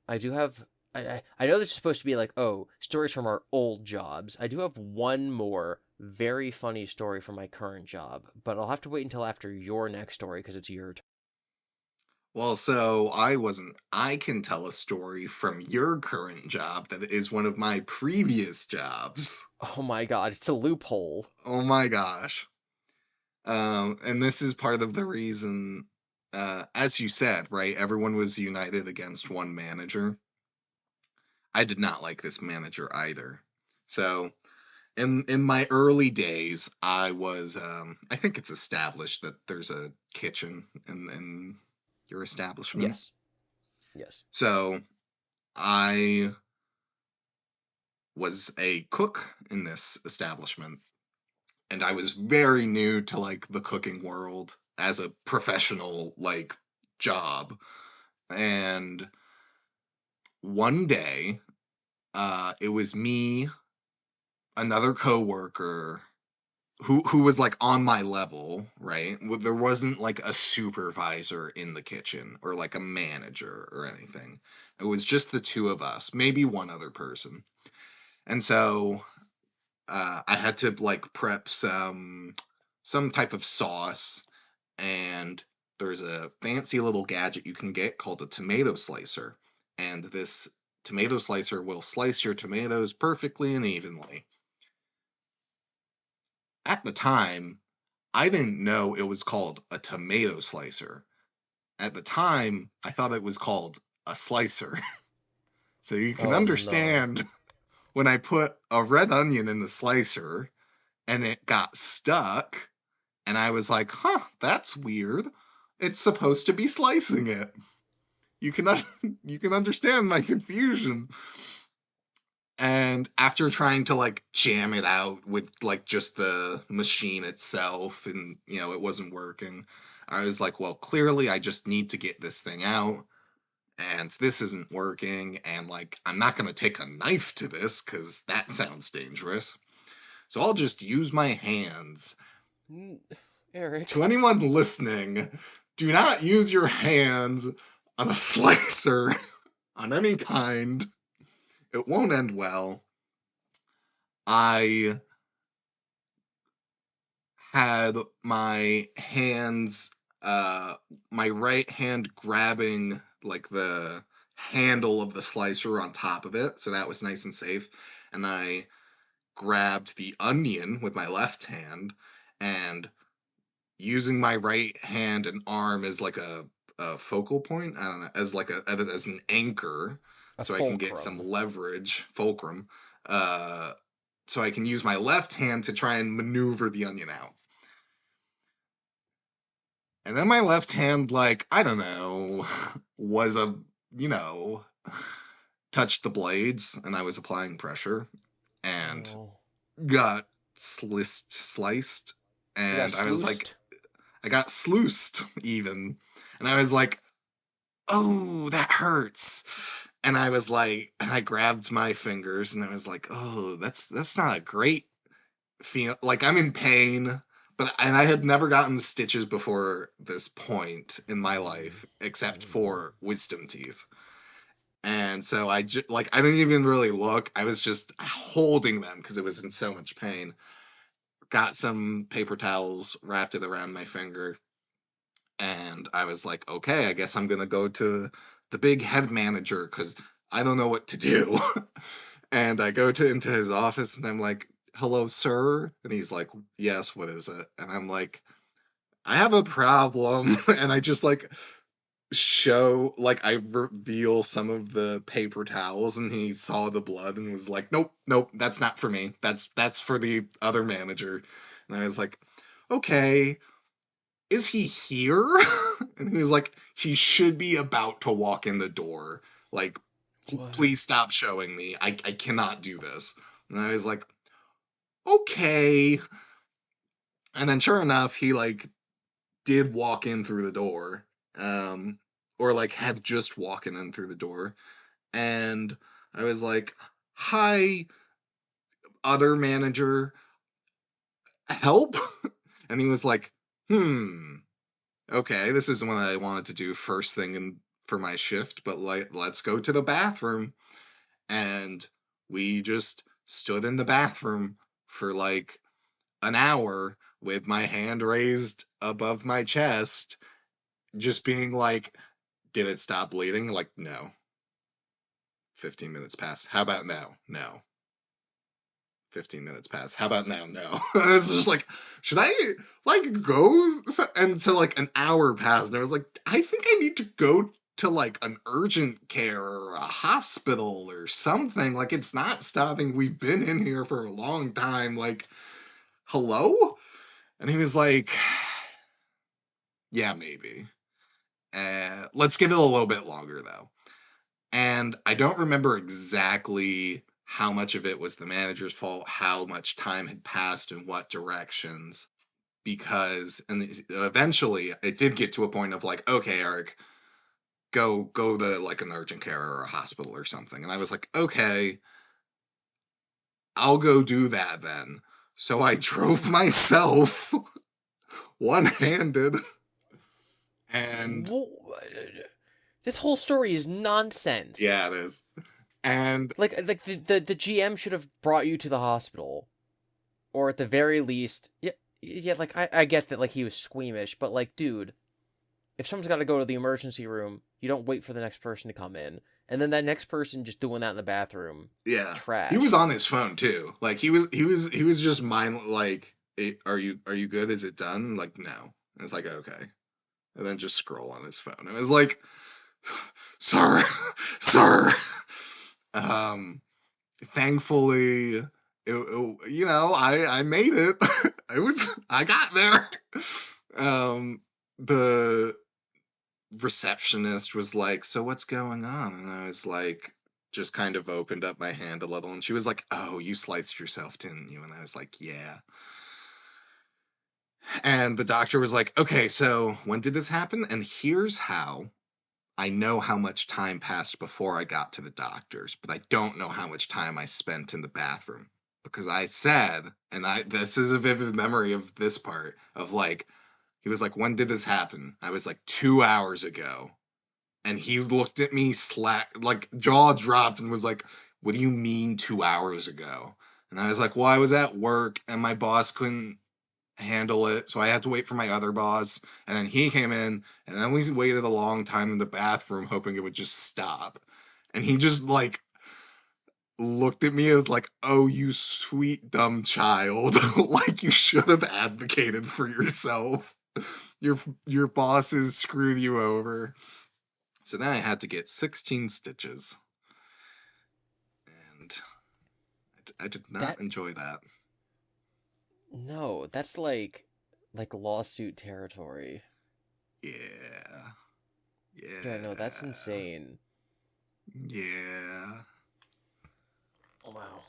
I do have. I know this is supposed to be like, oh, stories from our old jobs. I do have one more very funny story from my current job, but I'll have to wait until after your next story because it's your turn. Well, so I can tell a story from your current job that is one of my previous jobs. Oh my god, it's a loophole. Oh my gosh. And this is part of the reason, as you said, right? Everyone was united against one manager. I did not like this manager either. So, in my early days, I think it's established that there's a kitchen in your establishment. Yes, yes. So, I was a cook in this establishment, and I was very new to like the cooking world as a professional like job. And one day, it was me, another coworker who was like on my level, right? There wasn't like a supervisor in the kitchen or like a manager or anything. It was just the two of us, maybe one other person. And so I had to like prep some type of sauce, and there's a fancy little gadget you can get called a tomato slicer, and this tomato slicer will slice your tomatoes perfectly and evenly. At the time, I didn't know it was called a tomato slicer. At the time, I thought it was called a slicer. So you can Oh no. understand when I put a red onion in the slicer and it got stuck, and I was like, huh, that's weird. It's supposed to be slicing it. You can you can understand my confusion. And after trying to like jam it out with like just the machine itself, and it wasn't working, I was like, well, clearly I just need to get this thing out, and this isn't working, and like I'm not going to take a knife to this cuz that sounds dangerous. So I'll just use my hands. N- To Eric. anyone listening, do not use your hands on a slicer on any kind. It won't end well. I had my hands, my right hand grabbing like the handle of the slicer on top of it, so that was nice and safe. And I grabbed the onion with my left hand, and using my right hand and arm as like a focal point, I don't know, as like as an anchor, A so I can get some fulcrum. leverage, fulcrum, uh, so I can use my left hand to try and maneuver the onion out. And then my left hand, like, I don't know, was you know, touched the blades, and I was applying pressure and Oh. got sliced. You got And I was like, sluiced? I got sluiced even. And I was like, oh, that hurts. And I was like, and I grabbed my fingers and I was like, oh, that's not a great feel. Like I'm in pain, and I had never gotten stitches before this point in my Mm. life, except Mm. for wisdom teeth. And so like I didn't even really look. I was just holding them because it was in so much pain. Got some paper towels, wrapped it around my finger, and I was like, okay, I guess I'm gonna go to the big head manager because I don't know what to do. And I go to into his office and I'm like, hello, sir. And he's like, yes, what is it? And I'm like, I have a problem. And I just like I reveal some of the paper towels, and he saw the blood and was like, nope, nope, that's not for me. That's for the other manager. And I was like, okay, is he here? And he was like, he should be about to walk in the door. Like, What? please stop showing me. I cannot do this. And I was like, okay. And then sure enough, he like did walk in through the door. Um, or like had just walking in through the door. And I was like, hi, other manager, help? And he was like, okay, this isn't what I wanted to do first thing for my shift, but let's go to the bathroom. And we just stood in the bathroom for like an hour with my hand raised above my chest, just being like, did it stop bleeding? Like, no. 15 minutes passed. How about now? No. 15 minutes passed. How about now? No. I was just like, should I like go? And so like an hour passed, and I was like, I think I need to go to like an urgent care or a hospital or something. Like, it's not stopping. We've been in here for a long time. Like, hello? And he was like, yeah, maybe. Let's give it a little bit longer though. And I don't remember exactly how much of it was the manager's fault, how much time had passed in what directions, because and eventually it did get to a point of like, okay, Eric, go to like an urgent care or a hospital or something. And I was like, okay, I'll go do that then. So I drove myself one-handed, and This whole story is nonsense. yeah, it is. And Like the GM should have brought you to the hospital, or at the very least, yeah. Like I get that like he was squeamish, but like, dude, if someone's got to go to the emergency room, you don't wait for the next person to come in, and then that next person just doing that in the bathroom. yeah, he was Trash. on his phone too. Like he was just mind like, are you good? Is it done? Like, no. And it's like, okay. And then just scroll on his phone. It was like, sir, sir. Thankfully, I made it. I got there. The receptionist was like, so what's going on? And I was like, just kind of opened up my hand a little, and she was like, oh, you sliced yourself, didn't you? And I was like, yeah. And the doctor was like, okay, so when did this happen? And here's how. I know how much time passed before I got to the doctor's, but I don't know how much time I spent in the bathroom. Because I said, and this is a vivid memory of this part, of like, he was like, when did this happen? I was like, 2 hours ago. And he looked at me like jaw dropped and was like, what do you mean 2 hours ago? And I was like, well, I was at work and my boss couldn't handle it, so I had to wait for my other boss, and then he came in, and then we waited a long time in the bathroom hoping it would just stop. And he just like looked at me as like, oh, you sweet dumb child. Like, you should have advocated for yourself. Your bosses screwed you over. So then I had to get 16 stitches, and I did not That enjoy that. no, that's like lawsuit territory. Yeah. Yeah, no, that's Yeah. insane. Yeah. Wow.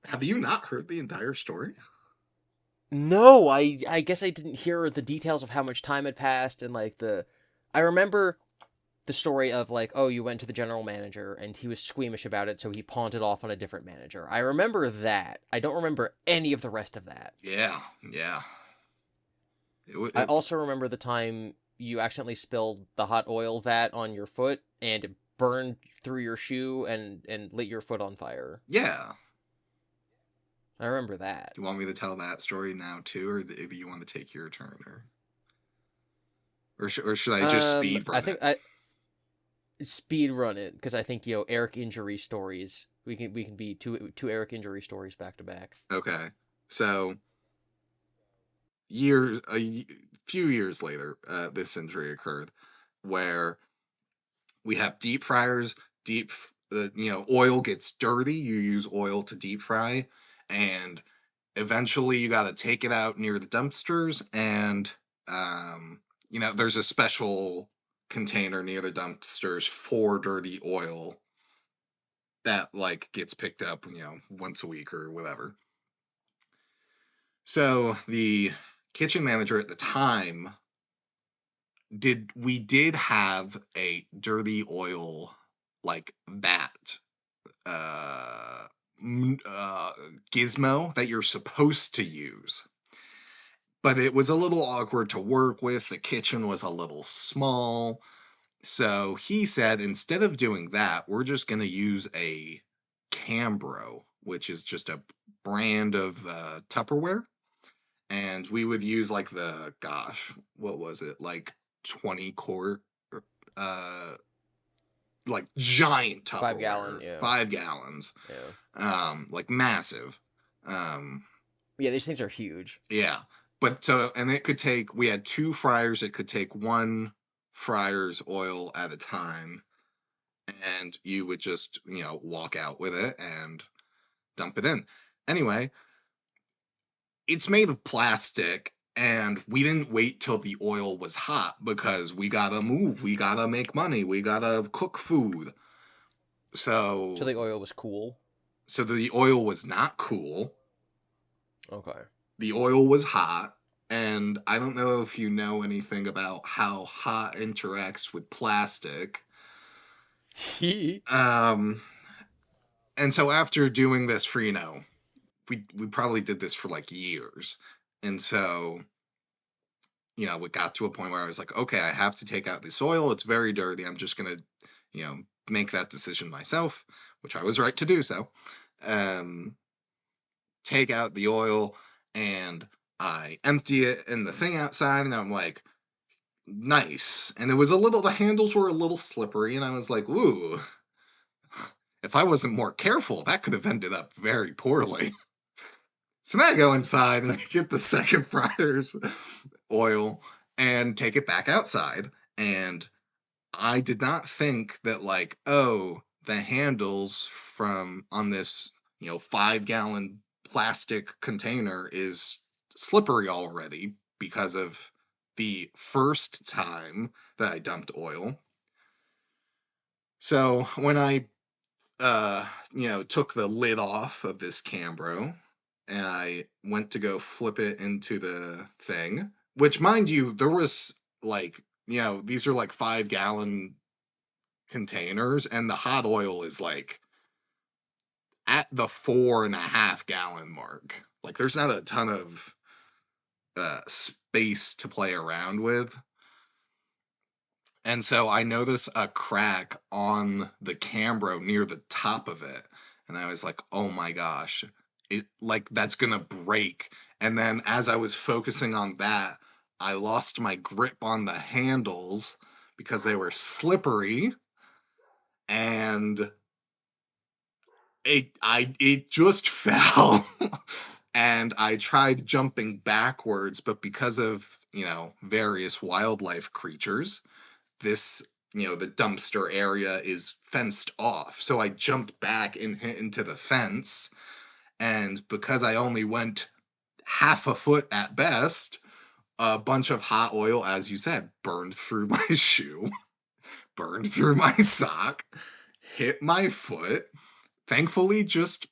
Have you not heard the entire story? No, I guess I didn't hear the details of how much time had passed and like the I remember the story of like, oh, you went to the general manager and he was squeamish about it, so he pawned it off on a different manager. I remember that. I don't remember any of the rest of that. Yeah, yeah. I also remember the time you accidentally spilled the hot oil vat on your foot and it burned through your shoe and lit your foot on fire. Yeah. I remember that. Do you want me to tell that story now too, or do you want to take your turn, or should I just speed I run think it? I speed run it because I think Eric injury stories. We can be two Eric injury stories back to back. Okay. So few years later, this injury occurred where we have deep fryers. Oil gets dirty. You use oil to deep fry, and eventually you got to take it out near the dumpsters, and there's a special container near the dumpsters for dirty oil that like gets picked up once a week or whatever. So the kitchen manager at the time did have a dirty oil like vat uh gizmo that you're supposed to use. But it was a little awkward to work with. The kitchen was a little small. So he said, instead of doing that, we're just going to use a Cambro, which is just a brand of Tupperware. And we would use like what was it? Like 20 quart, uh, like giant 5 gallon, Tupperware, yeah. 5 gallons, Yeah. like massive. Um, Yeah, these things are huge. yeah. But and it could take, we had 2 fryers. It could take 1 fryer's oil at a time. And you would just, walk out with it and dump it in. Anyway, it's made of plastic, and we didn't wait till the oil was hot because we gotta move, we gotta make money, we gotta cook food. So So the oil was cool. so the oil was not cool. Okay. The oil was hot, and I don't know if you know anything about how hot interacts with plastic. Um, and so after doing this for, we probably did this for like years. And so, it got to a point where I was like, okay, I have to take out this oil. It's very dirty. I'm just going to, make that decision myself, which I was right to do so. Take out the oil, and I empty it in the thing outside, and I'm like, nice. And the handles were a little slippery, and I was like, ooh, if I wasn't more careful, that could have ended up very poorly. So then I go inside and I get the second fryer's oil and take it back outside. And I did not think that, like, oh, the handles from on this, 5 gallon plastic container is slippery already because of the first time that I dumped oil. So when I took the lid off of this Cambro and I went to go flip it into the thing, which, mind you, there was like, these are like 5 gallon containers, and the hot oil is like at the 4.5 gallon mark. Like, there's not a ton of space to play around with. And so I noticed a crack on the Cambro near the top of it. And I was like, oh my gosh, that's gonna break. And then as I was focusing on that, I lost my grip on the handles because they were slippery, and it just fell. And I tried jumping backwards, but because of, various wildlife creatures, this, the dumpster area is fenced off. So I jumped back and hit into the fence. And because I only went half a foot at best, a bunch of hot oil, as you said, burned through my shoe, burned through my sock, hit my foot. Thankfully, just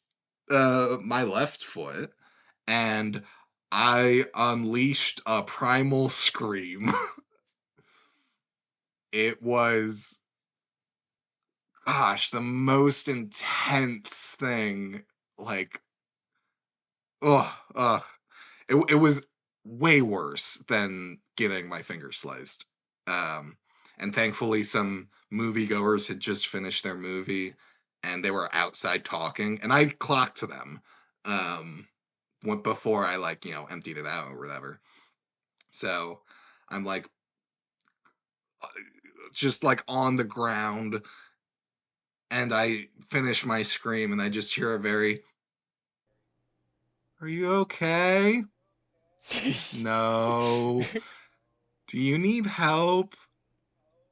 my left foot. And I unleashed a primal scream. It was, gosh, the most intense thing. Like, ugh. It was way worse than getting my finger sliced. And thankfully, some moviegoers had just finished their movie, and they were outside talking, and I clocked them before I, like, emptied it out or whatever. So I'm like, just like on the ground, and I finish my scream, and I just hear a very, "Are you okay? No. Do you need help?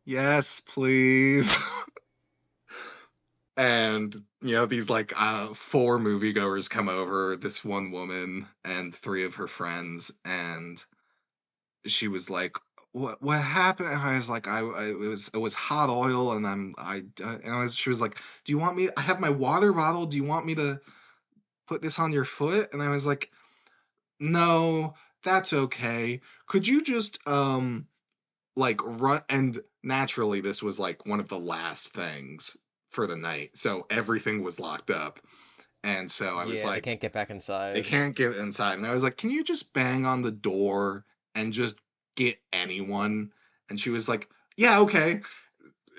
Yes, please." And, these like 4 moviegoers come over, this one woman and 3 of her friends, and she was like, what happened? And I was like, it was hot oil, and she was like, do you want me, I have my water bottle, do you want me to put this on your foot? And I was like, no, that's okay. Could you just like run? And naturally, this was like one of the last things for the night, so everything was locked up. And so I was Yeah, they like, can't get back they inside. can't get inside. And I was like, can you just bang on the door and just get anyone? And she was like, yeah, okay.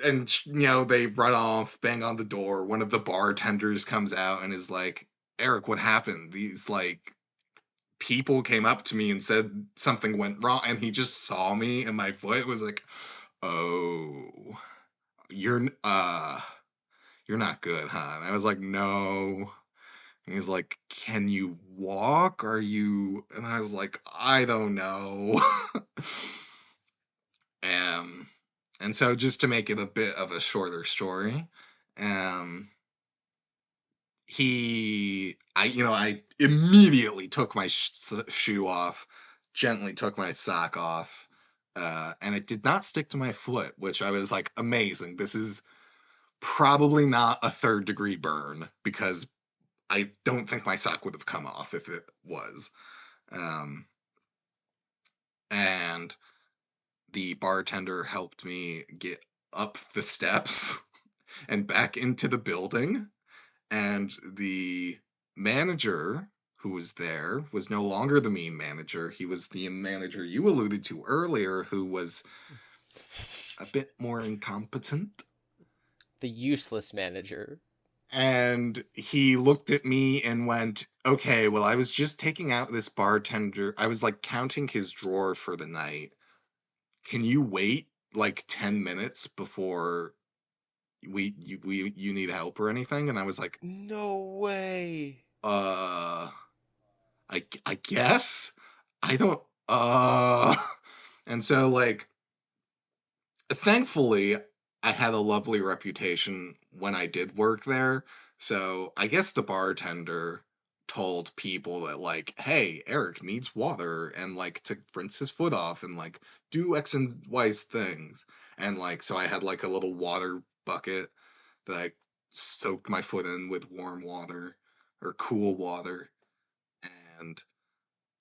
And, they run off, bang on the door. One of the bartenders comes out and is like, Eric, what happened? These, like, people came up to me and said something went wrong. And he just saw me and my foot was like, oh, you're, you're not good, huh? And I was like, no. And he's like, can you walk? Are you? And I was like, I don't know. um, and so just to make it a bit of a shorter story, um, I immediately took my shoe off, gently took my sock off, and it did not stick to my foot, which I was like, amazing. This is probably not a third-degree burn because I don't think my sock would have come off if it was. Um, and the bartender helped me get up the steps and back into the building. And the manager who was there was no longer the mean manager. He was the manager you alluded to earlier, who was a bit more incompetent. The useless manager. And he looked at me and went, okay, well, I was just taking out this bartender. I was like counting his drawer for the night. Can you wait like 10 minutes before you need help or anything? And I was like, No way. uh, I guess I don't, and so like, thankfully, I had a lovely reputation when I did work there. So I guess the bartender told people that like, hey, Eric needs water and like to rinse his foot off and like do X and Y things. And like, so I had like a little water bucket that I soaked my foot in with warm water or cool water. And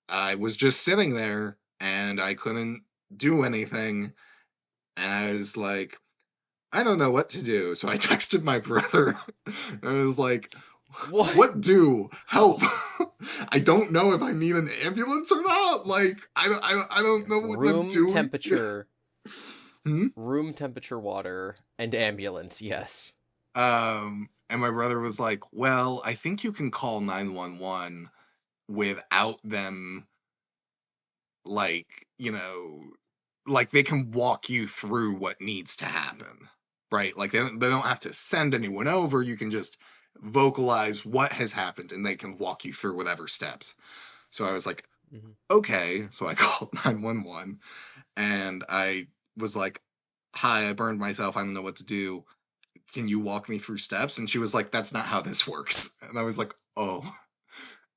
I was just sitting there and I couldn't do anything. And I was like, I don't know what to do. So I texted my brother. I was like, What? what do? Help. I don't know if I need an ambulance or not. Like, I don't know what I'm Room doing. temperature. Hmm? Room temperature water and ambulance, yes. And my brother was like, well, I think you can call 911 without them, like, like they can walk you through what needs to happen, right? Like they don't have to send anyone over. You can just vocalize what has happened and they can walk you through whatever steps. So I was like, Mm-hmm. okay. So I called 911 and I was like, hi, I burned myself. I don't know what to do. Can you walk me through steps? And she was like, that's not how this works. And I was like, oh.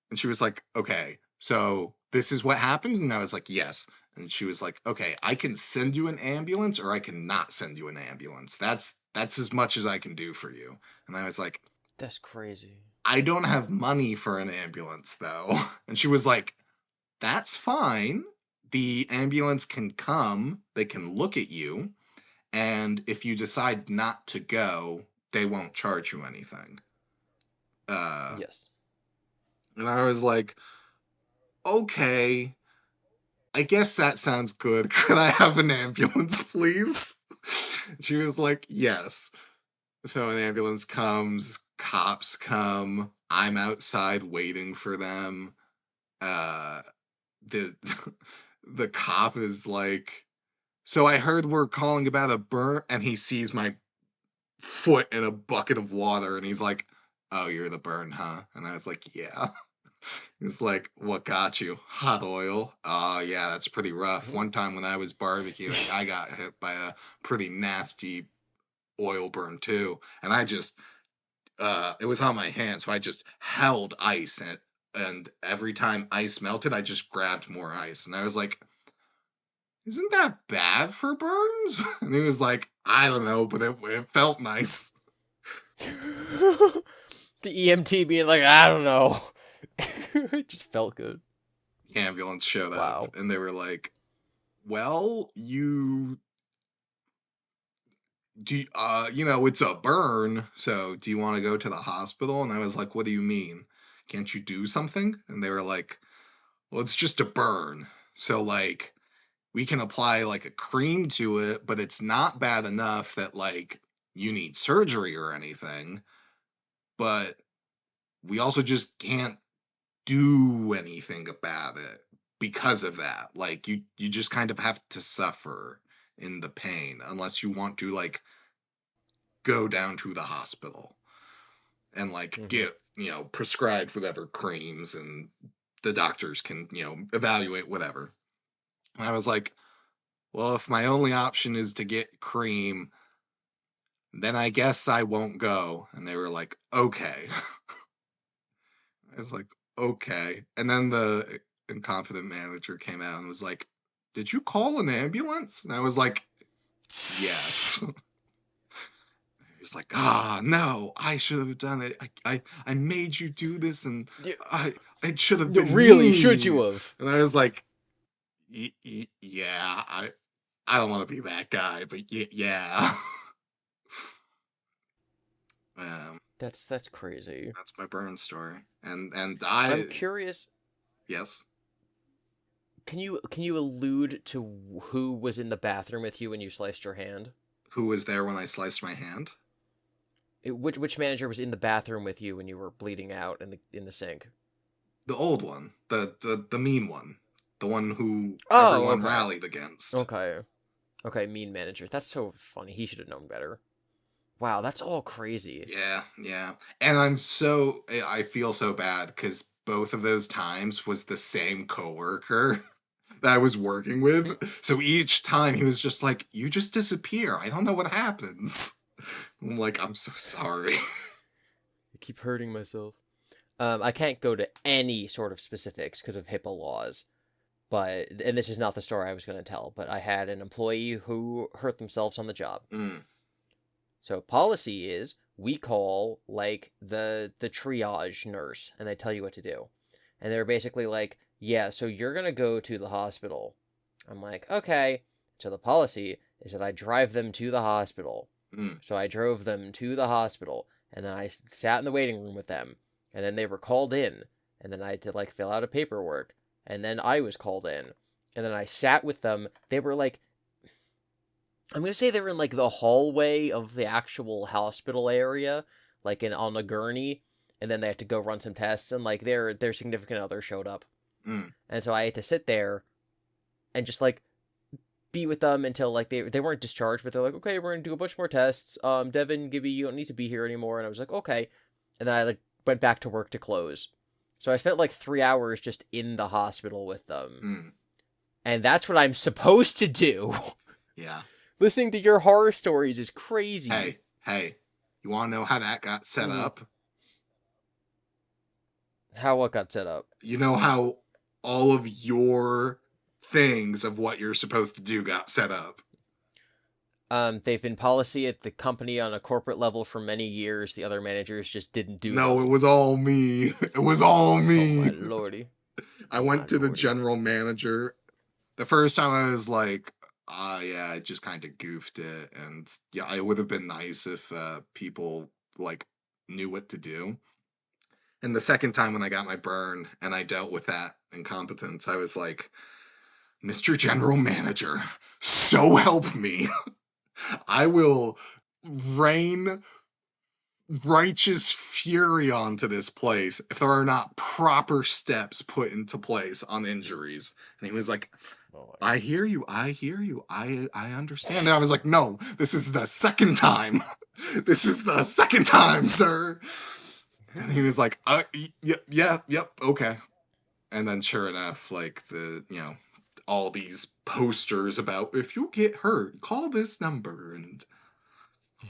And she was like, okay, so this is what happened? And I was like, yes. And she was like, okay, I can send you an ambulance or I can not send you an ambulance. That's as much as I can do for you. And I was like, That's crazy. I don't have money for an ambulance though. And she was like, that's fine. The ambulance can come, they can look at you, and if you decide not to go, they won't charge you anything. Uh, Yes. and I was like, okay, I guess that sounds good. Could I have an ambulance, please? She was like, yes. So an ambulance comes, cops come, I'm outside waiting for them. The the cop is like, so I heard we're calling about a burn, and he sees my foot in a bucket of water, and he's like, oh, you're the burn, huh? And I was like, yeah. It's like, what got you? Hot oil. Oh, yeah, that's pretty rough. One time when I was barbecuing, I got hit by a pretty nasty oil burn too. And I just, it was on my hand, so I just held ice. And every time ice melted, I just grabbed more ice. And I was like, isn't that bad for burns? And he was like, I don't know, but it felt nice. The EMT being like, I don't know. It just felt good. The ambulance showed up, Wow. and they were like, well, you it's a burn, so do you want to go to the hospital? And I was like, what do you mean? Can't you do something? And they were like, well, it's just a burn. So, like, we can apply, like, a cream to it, but it's not bad enough that, like, you need surgery or anything. But we also just can't do anything about it because of that. Like, you just kind of have to suffer in the pain unless you want to, like, go down to the hospital and, like, Mm-hmm. get, prescribed whatever creams, and the doctors can, evaluate whatever. And I was like, well, if my only option is to get cream, then I guess I won't go. And they were like, okay. I was like, okay. And then the incompetent manager came out and was like, did you call an ambulance? And I was like, yes. He's like, no, I should have done it. I made you do this, and Yeah, it should have been really, should you me. have? And I was like, yeah, I don't want to be that guy, but yeah. um, That's crazy. that's my burn story, and I'm I curious. yes. Can you allude to who was in the bathroom with you when you sliced your hand? Who was there when I sliced my hand? Which manager was in the bathroom with you when you were bleeding out in the sink? The old one, the mean one, the one who Oh, everyone okay, rallied against. okay, okay. Mean manager. That's so funny. He should have known better. Wow, that's all crazy. Yeah. And I feel so bad because both of those times was the same coworker that I was working with. So each time he was just like, you just disappear. I don't know what happens. I'm like, I'm so sorry. I keep hurting myself. I can't go to any sort of specifics because of HIPAA laws. But and this is not the story I was going to tell. But I had an employee who hurt themselves on the job. Mm, So policy is we call like the triage nurse and they tell you what to do. And they're basically like, "Yeah, so you're going to go to the hospital." I'm like, "Okay." So the policy is that I drive them to the hospital. mm, So I drove them to the hospital and then I sat in the waiting room with them. And then they were called in and then I had to like fill out a paperwork and then I was called in. And then I sat with them. They were like I'm gonna say they were in like the hallway of the actual hospital area, like in on a gurney, and then they had to go run some tests, and like their significant other showed up, mm. and so I had to sit there and just like be with them until like they weren't discharged, but they're like, okay, we're gonna do a bunch more tests. Devin, Gibby, you don't need to be here anymore, and I was like, okay, and then I like went back to work to close. So I spent like 3 hours just in the hospital with them, Mm. and that's what I'm supposed to do. Yeah. Listening to your horror stories is crazy. Hey, you want to know how that got set Mhm. up? How what got set up? You know how all of your things of what you're supposed to do got set up? They've been policy at the company on a corporate level for many years. The other managers just didn't do No, it them. was all me. It was all Oh my me. lordy. I Oh my went to the lordy. general manager. The first time I was like, yeah, I just kind of goofed it. And yeah, it would have been nice if people like knew what to do. And the second time when I got my burn and I dealt with that incompetence, I was like, Mr. General Manager, so help me. I will rain righteous fury onto this place if there are not proper steps put into place on injuries. And he was like, Oh I hear you. I understand. And I was like, no, this is the second time. This is the second time, sir. my. And he was like, yep, okay. And then sure enough, like all these posters about if you get hurt, call this number, and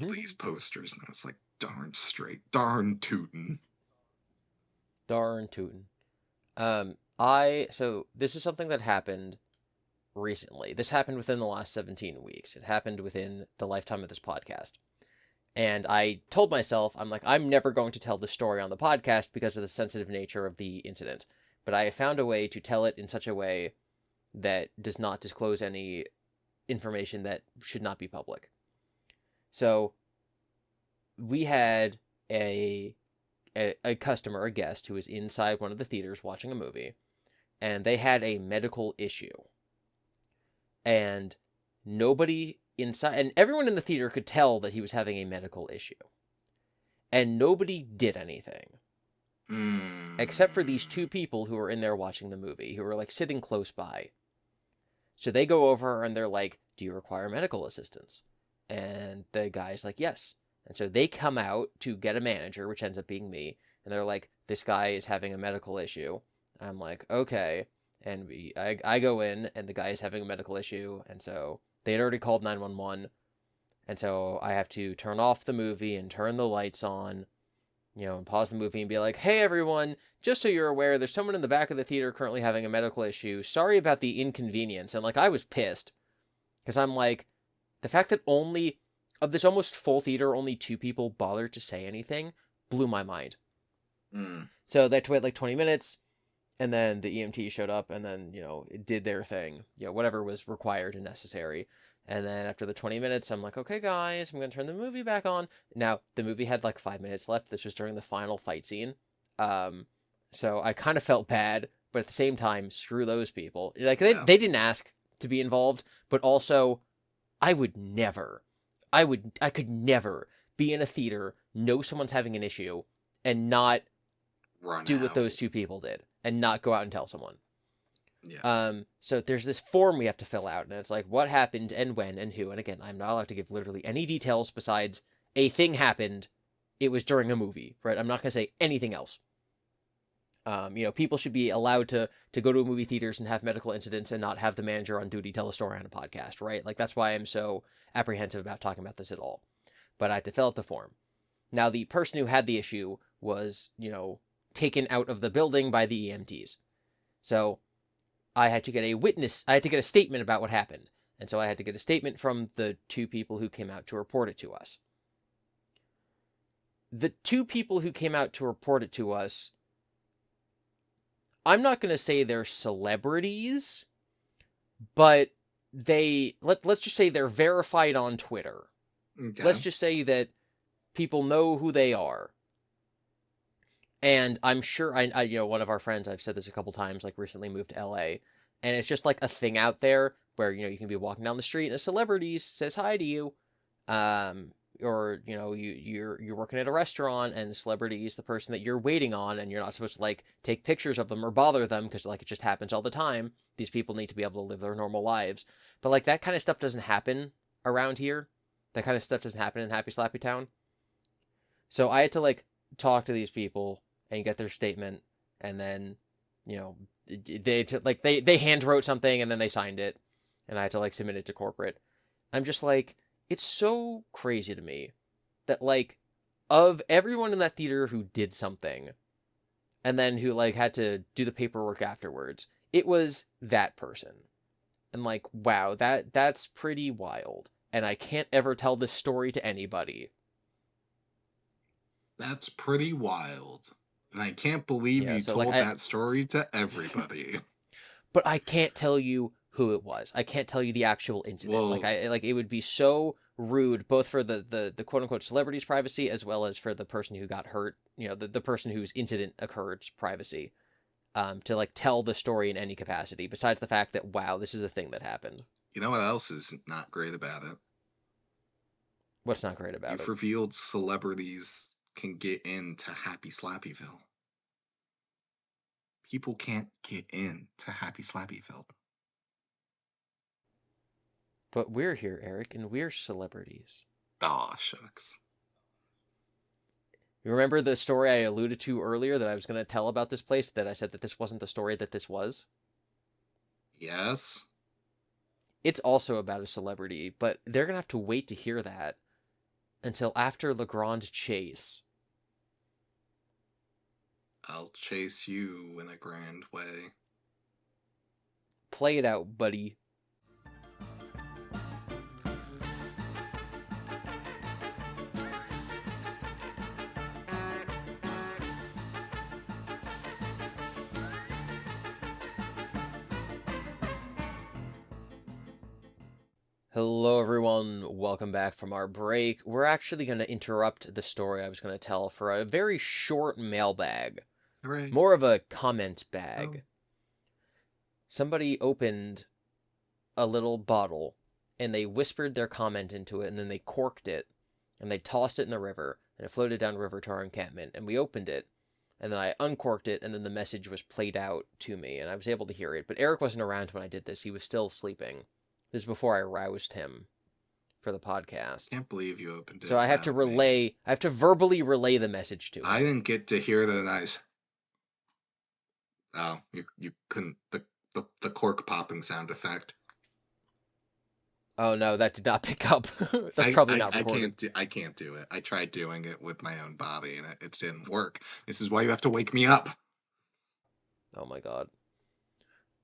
all these posters. And I was like, darn straight, darn tootin'. Darn tootin'. So this is something that happened recently. This happened within the last 17 weeks. It happened within the lifetime of this podcast. And I told myself, I'm like, I'm never going to tell this story on the podcast because of the sensitive nature of the incident. But I have found a way to tell it in such a way that does not disclose any information that should not be public. So we had a customer, a guest, who was inside one of the theaters watching a movie, and they had a medical issue. And nobody inside, and everyone in the theater could tell that he was having a medical issue. And nobody did anything. Except for these two people who were in there watching the movie, who were like sitting close by. So they go over and they're like, "Do you require medical assistance?" And the guy's like, "Yes." And so they come out to get a manager, which ends up being me. And they're like, "This guy is having a medical issue." I'm like, "Okay." And I go in, and the guy is having a medical issue. And so they had already called 911. And so I have to turn off the movie and turn the lights on, and pause the movie and be like, "Hey, everyone, just so you're aware, there's someone in the back of the theater currently having a medical issue. Sorry about the inconvenience." And, like, I was pissed. Because I'm like, the fact that of this almost full theater, only two people bothered to say anything blew my mind. So they had to wait like 20 minutes, and then the EMT showed up, and then, it did their thing. Whatever was required and necessary. And then after the 20 minutes, I'm like, "Okay, guys, I'm going to turn the movie back on." Now, the movie had like 5 minutes left. This was during the final fight scene. So I kind of felt bad, but at the same time, screw those people. Like, they didn't ask to be involved, but also, I could never be in a theater, know someone's having an issue, and not do what those two people did, and not go out and tell someone. Yeah. So there's this form we have to fill out, and it's like, what happened, and when, and who. And again, I'm not allowed to give literally any details besides a thing happened. It was during a movie, right? I'm not going to say anything else. People should be allowed to go to movie theaters and have medical incidents and not have the manager on duty tell a story on a podcast, right? Like, that's why I'm so apprehensive about talking about this at all. But I had to fill out the form. Now, the person who had the issue was, taken out of the building by the EMTs. So I had to get a statement about what happened. And so I had to get a statement from the two people who came out to report it to us. The two people who came out to report it to us, I'm not going to say they're celebrities, but let's just say they're verified on Twitter. Okay. Let's just say that people know who they are. And I'm sure, one of our friends, I've said this a couple times, like recently moved to LA, and it's just like a thing out there where, you can be walking down the street and a celebrity says hi to you. Or, you're working at a restaurant and the celebrity is the person that you're waiting on, and you're not supposed to, like, take pictures of them or bother them because, like, it just happens all the time. These people need to be able to live their normal lives. But, like, that kind of stuff doesn't happen around here. That kind of stuff doesn't happen in Happy Slappy Town. So I had to, like, talk to these people and get their statement, and then, they hand wrote something and then they signed it, and I had to, like, submit it to corporate. I'm just like, it's so crazy to me that, like, of everyone in that theater who did something and then who, like, had to do the paperwork afterwards, it was that person. And, like, wow, that's pretty wild. And I can't ever tell this story to anybody. That's pretty wild. And I can't believe you told that story to everybody. But I can't tell you who it was. I can't tell you the actual incident. Well, it would be so rude, both for the quote unquote celebrity's privacy as well as for the person who got hurt. The person whose incident occurred's privacy. To, like, tell the story in any capacity. Besides the fact that, wow, this is a thing that happened. You know what else is not great about it? What's not great about it? You've revealed celebrities can get into Happy Slappyville. People can't get into Happy Slappyville. But we're here, Eric, and we're celebrities. Aw, shucks. You remember the story I alluded to earlier that I was going to tell about this place, that I said that this wasn't the story that this was? Yes. It's also about a celebrity, but they're going to have to wait to hear that until after Le Grand Chase. I'll chase you in a grand way. Play it out, buddy. Hello, everyone. Welcome back from our break. We're actually going to interrupt the story I was going to tell for a very short mailbag. Hooray. More of a comment bag. Oh. Somebody opened a little bottle, and they whispered their comment into it, and then they corked it, and they tossed it in the river, and it floated down river to our encampment, and we opened it, and then I uncorked it, and then the message was played out to me, and I was able to hear it. But Eric wasn't around when I did this. He was still sleeping. This is before I roused him for the podcast. Can't believe you opened it. So I have to relay, I have to verbally relay the message to him. I didn't get to hear the nice. Oh, you couldn't the cork popping sound effect. Oh no, that did not pick up. That's probably not recorded. I can't do it. I tried doing it with my own body and it didn't work. This is why you have to wake me up. Oh my god.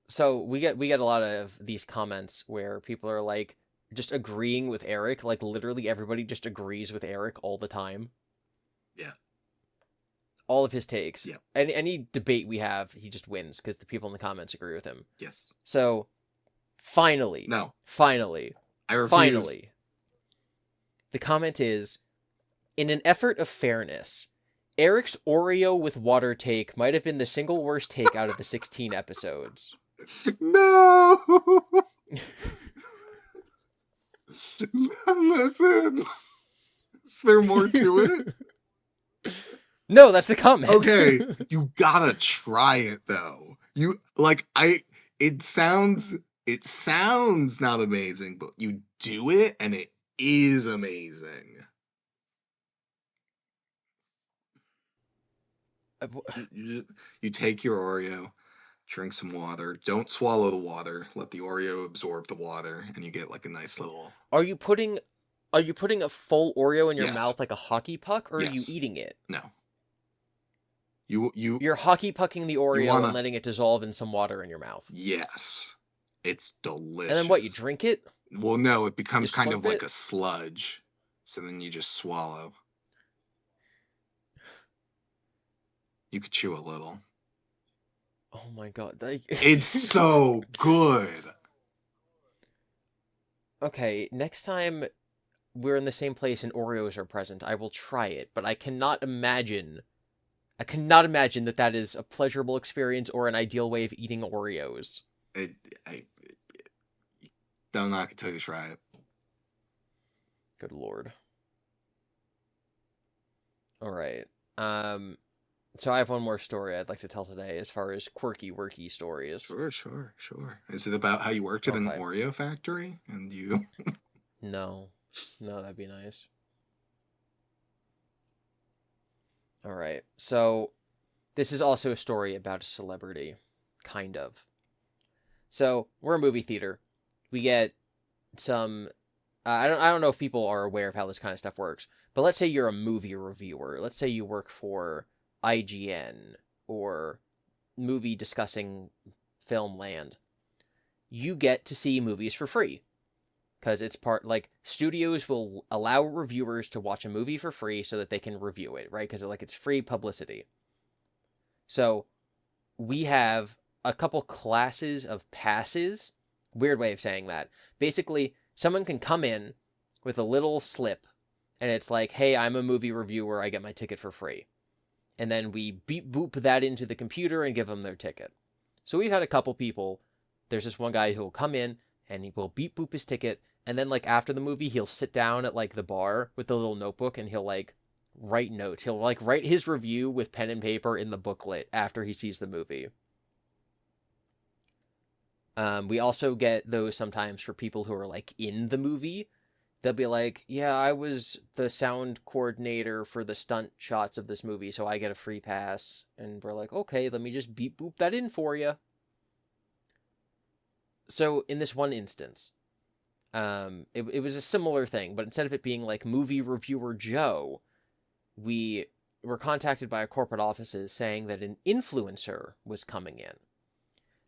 So we get a lot of these comments where people are like just agreeing with Eric, like literally everybody just agrees with Eric all the time. Yeah. All of his takes. Yeah. Any debate we have, he just wins because the people in the comments agree with him. Yes. So finally. No. Finally. I refuse. Finally. The comment is, in an effort of fairness, Eric's Oreo with water take might have been the single worst take out of the 16 episodes. No! Listen! Is there more to it? No, that's the comment. Okay, you gotta try it though. It sounds not amazing, but you do it and it is amazing. You take your Oreo, drink some water, don't swallow the water, let the Oreo absorb the water, and you get like a nice little... Are you putting a full Oreo in your Yes. mouth like a hockey puck, or are you Yes. eating it? No. You're hockey pucking the Oreo wanna- and letting it dissolve in some water in your mouth. Yes. It's delicious. And then what, you drink it? Well, no, it becomes You kind of slurp like it? a sludge. So then you just swallow. You could chew a little. Oh my god. It's so good. Okay, next time we're in the same place and Oreos are present, I will try it, but I cannot imagine that that is a pleasurable experience or an ideal way of eating Oreos. Don't knock it till you try it. Good lord. All right. So I have one more story I'd like to tell today as far as quirky worky stories. Sure. Is it about how you worked at an Okay. Oreo factory and you... No, that'd be nice. All right. So this is also a story about a celebrity, kind of. So we're a movie theater. We get some. I don't know if people are aware of how this kind of stuff works, but let's say you're a movie reviewer. Let's say you work for IGN or movie discussing film land. You get to see movies for free. Because it's studios will allow reviewers to watch a movie for free so that they can review it, right? Because it's free publicity. So we have a couple classes of passes. Weird way of saying that. Basically, someone can come in with a little slip, and it's like, hey, I'm a movie reviewer, I get my ticket for free. And then we beep boop that into the computer and give them their ticket. So we've had a couple people. There's this one guy who will come in, and he will beep boop his ticket, and then after the movie, he'll sit down at the bar with the little notebook, and he'll write notes. He'll write his review with pen and paper in the booklet after he sees the movie. We also get those sometimes for people who are in the movie. They'll be like, yeah, I was the sound coordinator for the stunt shots of this movie, so I get a free pass. And we're like, okay, let me just beep boop that in for you. So in this one instance, it was a similar thing, but instead of it being movie reviewer Joe, we were contacted by our corporate offices saying that an influencer was coming in.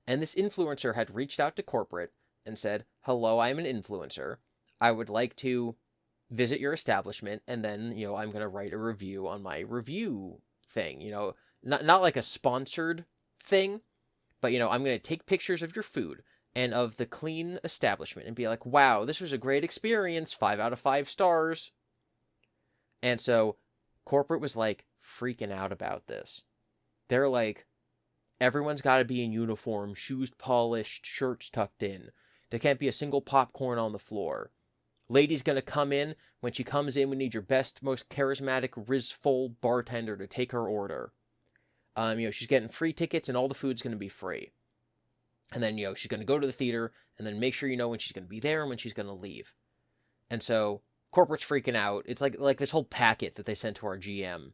And this influencer had reached out to corporate and said, hello, I'm an influencer. I would like to visit your establishment, and then, I'm going to write a review on my review thing. Not like a sponsored thing, but, I'm going to take pictures of your food. and of the clean establishment and be like, wow, this was a great experience, 5 out of 5 stars. And so corporate was like freaking out about this. They're like, everyone's got to be in uniform, shoes polished, shirts tucked in. There can't be a single popcorn on the floor. Lady's going to come in. When she comes in, we need your best, most charismatic, rizful bartender to take her order. She's getting free tickets and all the food's going to be free. And then, she's going to go to the theater and then make sure you know when she's going to be there and when she's going to leave. And so corporate's freaking out. It's like this whole packet that they sent to our GM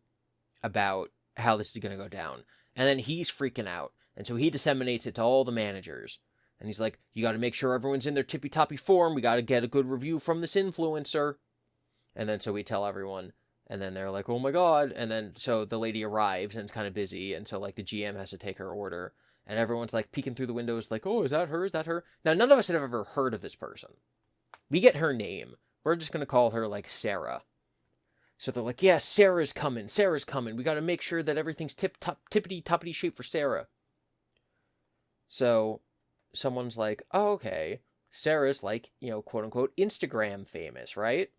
about how this is going to go down. And then he's freaking out. And so he disseminates it to all the managers. And he's like, you got to make sure everyone's in their tippy-toppy form. We got to get a good review from this influencer. And then so we tell everyone. And then they're like, oh my God. And then so the lady arrives and it's kind of busy. And so like the GM has to take her order. And everyone's like peeking through the windows like, oh, is that her? Is that her? Now, none of us have ever heard of this person. We get her name. We're just going to call her like Sarah. So they're like, yeah, Sarah's coming. Sarah's coming. We got to make sure that everything's tippity-toppity shape for Sarah. So someone's like, oh, okay. Sarah's like, quote unquote, Instagram famous, right?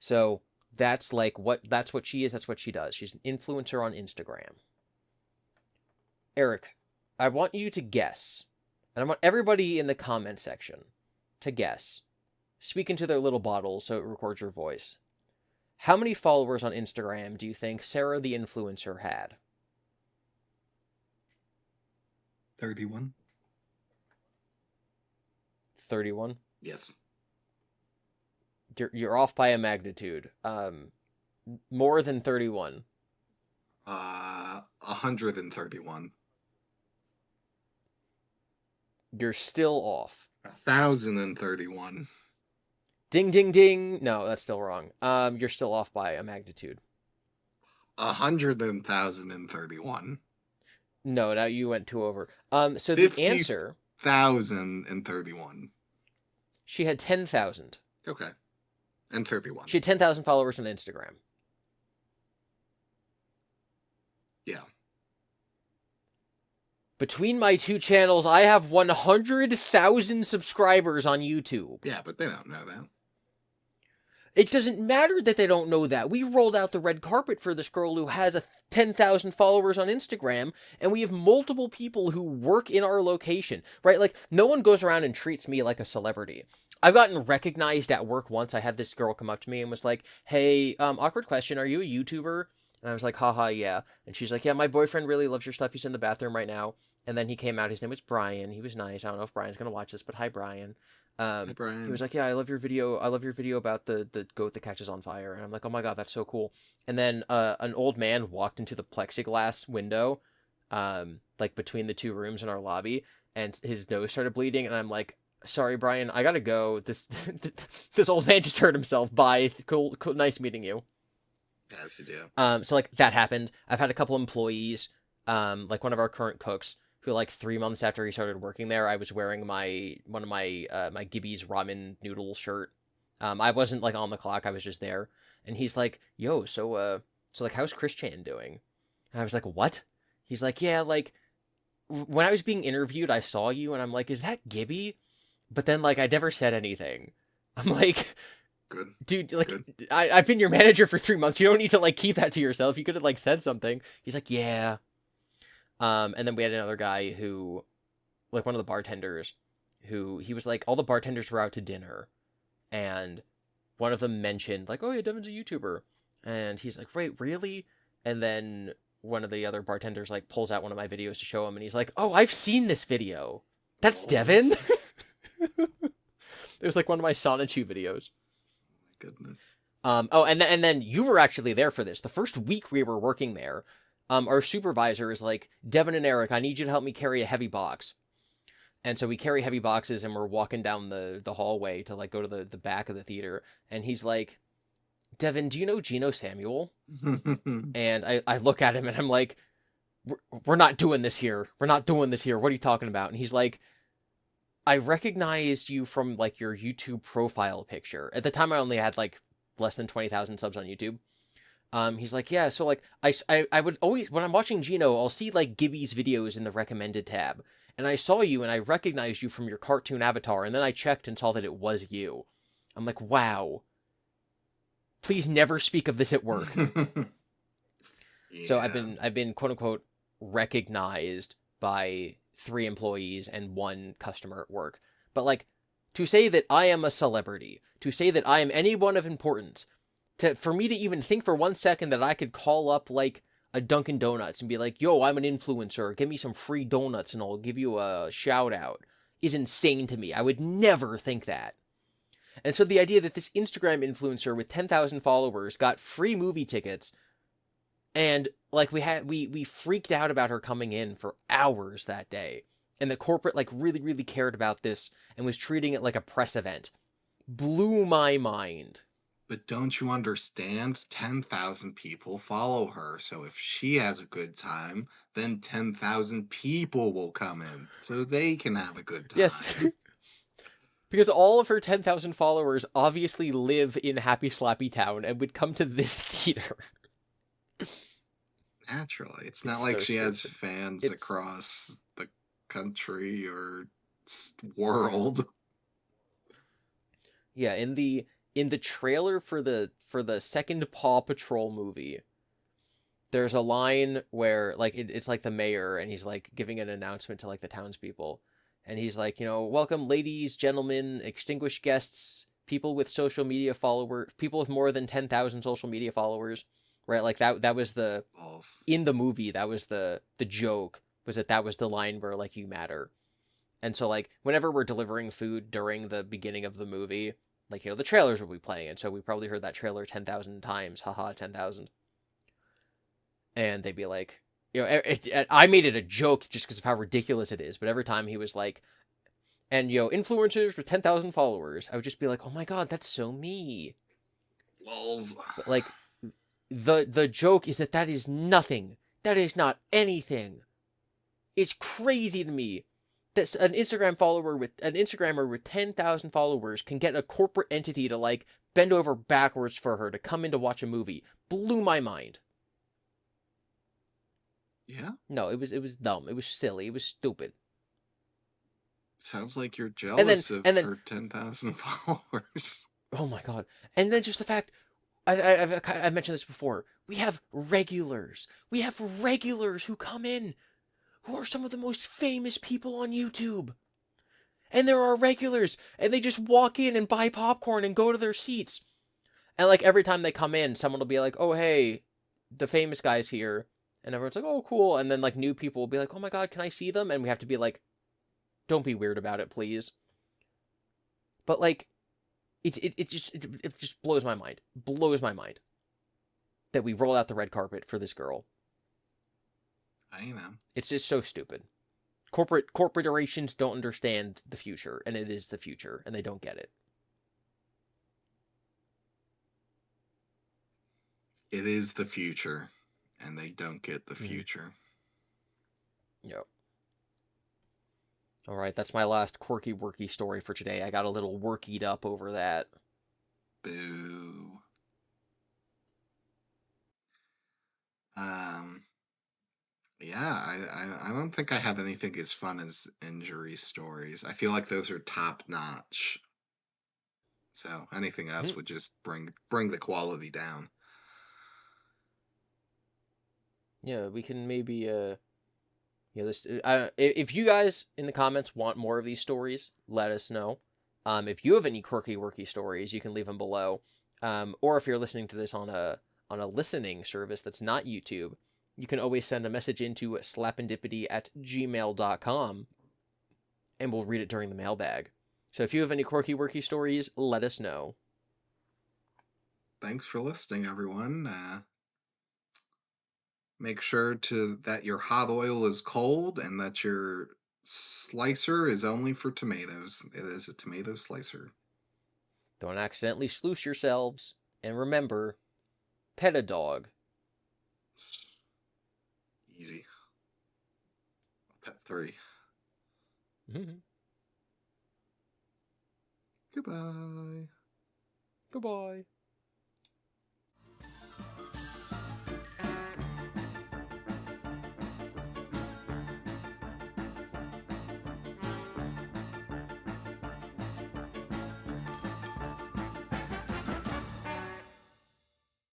So that's what she is. That's what she does. She's an influencer on Instagram. Eric, I want you to guess, and I want everybody in the comment section to guess, speak into their little bottle so it records your voice. How many followers on Instagram do you think Sarah the influencer had? 31. 31? Yes. You're off by a magnitude. More than 31. 131. You're still off. 1,031. Ding, ding, ding. No, that's still wrong. You're still off by a magnitude. 100,031. No, now you went 2 over. So the answer... 50,031. She had 10,000. Okay. And 31. She had 10,000 followers on Instagram. Yeah. Between my 2 channels, I have 100,000 subscribers on YouTube. Yeah, but they don't know that. It doesn't matter that they don't know that. We rolled out the red carpet for this girl who has 10,000 followers on Instagram, and we have multiple people who work in our location, right? Like, no one goes around and treats me like a celebrity. I've gotten recognized at work once. I had this girl come up to me and was like, hey, awkward question, are you a YouTuber? And I was like, haha, yeah. And she's like, yeah, my boyfriend really loves your stuff. He's in the bathroom right now. And then he came out. His name was Brian. He was nice. I don't know if Brian's going to watch this, but hi, Brian. Hi, Brian. He was like, yeah, I love your video. I love your video about the goat that catches on fire. And I'm like, oh my God, that's so cool. And then an old man walked into the plexiglass window, like between the 2 rooms in our lobby, and his nose started bleeding. And I'm like, sorry, Brian, I gotta go. This old man just hurt himself. Bye. Cool, nice meeting you. Yes, you do. So like that happened. I've had a couple employees, like one of our current cooks, who like 3 months after he started working there, I was wearing one of my Gibby's ramen noodle shirt. I wasn't like on the clock. I was just there, and he's like, "Yo, so like, how's Chris Chan doing?" And I was like, "What?" He's like, "Yeah, like when I was being interviewed, I saw you," and I'm like, "Is that Gibby?" But then like I never said anything. I'm like, good, dude, like good. I've been your manager for 3 months. You don't need to like keep that to yourself. You could have like said something. He's like, "Yeah." And then we had another guy who, like one of the bartenders, who he was like, all the bartenders were out to dinner, and one of them mentioned like, oh yeah, Devin's a YouTuber, and he's like, wait, really? And then one of the other bartenders like pulls out one of my videos to show him, and he's like, oh, I've seen this video. That's Devin. It was like one of my Sonichu videos. Oh my goodness. Oh, and then you were actually there for this. The first week we were working there, our supervisor is like, Devin and Eric, I need you to help me carry a heavy box. And so we carry heavy boxes, and we're walking down the hallway to like go to the back of the theater. And he's like, Devin, do you know Gino Samuel? And I look at him and I'm like, we're not doing this here. We're not doing this here. What are you talking about? And he's like, I recognized you from like your YouTube profile picture. At the time, I only had like less than 20,000 subs on YouTube. He's like, yeah, so like I would always, when I'm watching Gino, I'll see like Gibby's videos in the recommended tab. and I saw you and I recognized you from your cartoon avatar, and then I checked and saw that it was you. I'm like, wow. Please never speak of this at work. So Yeah. I've been quote unquote recognized by 3 employees and 1 customer at work. But like, to say that I am a celebrity, to say that I am anyone of importance, for me to even think for 1 second that I could call up like a Dunkin' Donuts and be like, yo, I'm an influencer, give me some free donuts and I'll give you a shout out, is insane to me. I would never think that. And so the idea that this Instagram influencer with 10,000 followers got free movie tickets, and like we freaked out about her coming in for hours that day, and the corporate like really cared about this and was treating it like a press event, blew my mind. But don't you understand? 10,000 people follow her, so if she has a good time, then 10,000 people will come in, so they can have a good Yes. time. Because all of her 10,000 followers obviously live in Happy Slappy Town and would come to this theater. Naturally. It's It's not like so she has stupid. fans It's across the country or world. Yeah, in the trailer for the second Paw Patrol movie, there's a line where like it's like the mayor and he's like giving an announcement to like the townspeople, and he's like, welcome ladies, gentlemen, extinguished guests, people with social media followers, people with more than 10,000 social media followers, right? Like that was the Balls. in the movie, that was the joke, was that was the line where like you matter. And so like whenever we're delivering food during the beginning of the movie, like the trailers will be playing, and so we probably heard that trailer 10,000 times, haha, 10,000. And they'd be like, I made it a joke just because of how ridiculous it is, but every time he was like, and influencers with 10,000 followers, I would just be like, oh my god, that's so me. Lols. But like, the joke is that is nothing. That is not anything. It's crazy to me that an Instagrammer with 10,000 followers can get a corporate entity to like bend over backwards for her to come in to watch a movie. Blew my mind. Yeah? No, it was dumb. It was silly. It was stupid. Sounds like you're And then jealous of and then her 10,000 followers. oh my god. And then just the fact I've mentioned this before. We have regulars. We have regulars who come in who are some of the most famous people on YouTube. And there are regulars, and they just walk in and buy popcorn and go to their seats. And like every time they come in, someone will be like, "Oh hey, the famous guy's here," and everyone's like, "Oh cool." And then like new people will be like, "Oh my god, can I see them?" And we have to be like, "Don't be weird about it, please." But like, it just blows my mind. Blows my mind that we roll out the red carpet for this girl. I know. It's just so stupid. Corporations don't understand the future, and it is the future, and they don't get it. It is the future, and they don't get the future. Yep. All right, that's my last quirky worky story for today. I got a little workied up over that. Boo. Yeah, I don't think I have anything as fun as injury stories. I feel like those are top notch. So anything else would just bring the quality down. Yeah, we can maybe this if you guys in the comments want more of these stories, let us know. If you have any quirky worky stories, you can leave them below. Or if you're listening to this on a listening service that's not YouTube, you can always send a message into slapendipity@gmail.com, and we'll read it during the mailbag. So if you have any quirky worky stories, let us know. Thanks for listening, everyone. Make sure that your hot oil is cold and that your slicer is only for tomatoes. It is a tomato slicer. Don't accidentally sluice yourselves, and remember, pet a dog. Easy. Pet 3. Goodbye. Goodbye.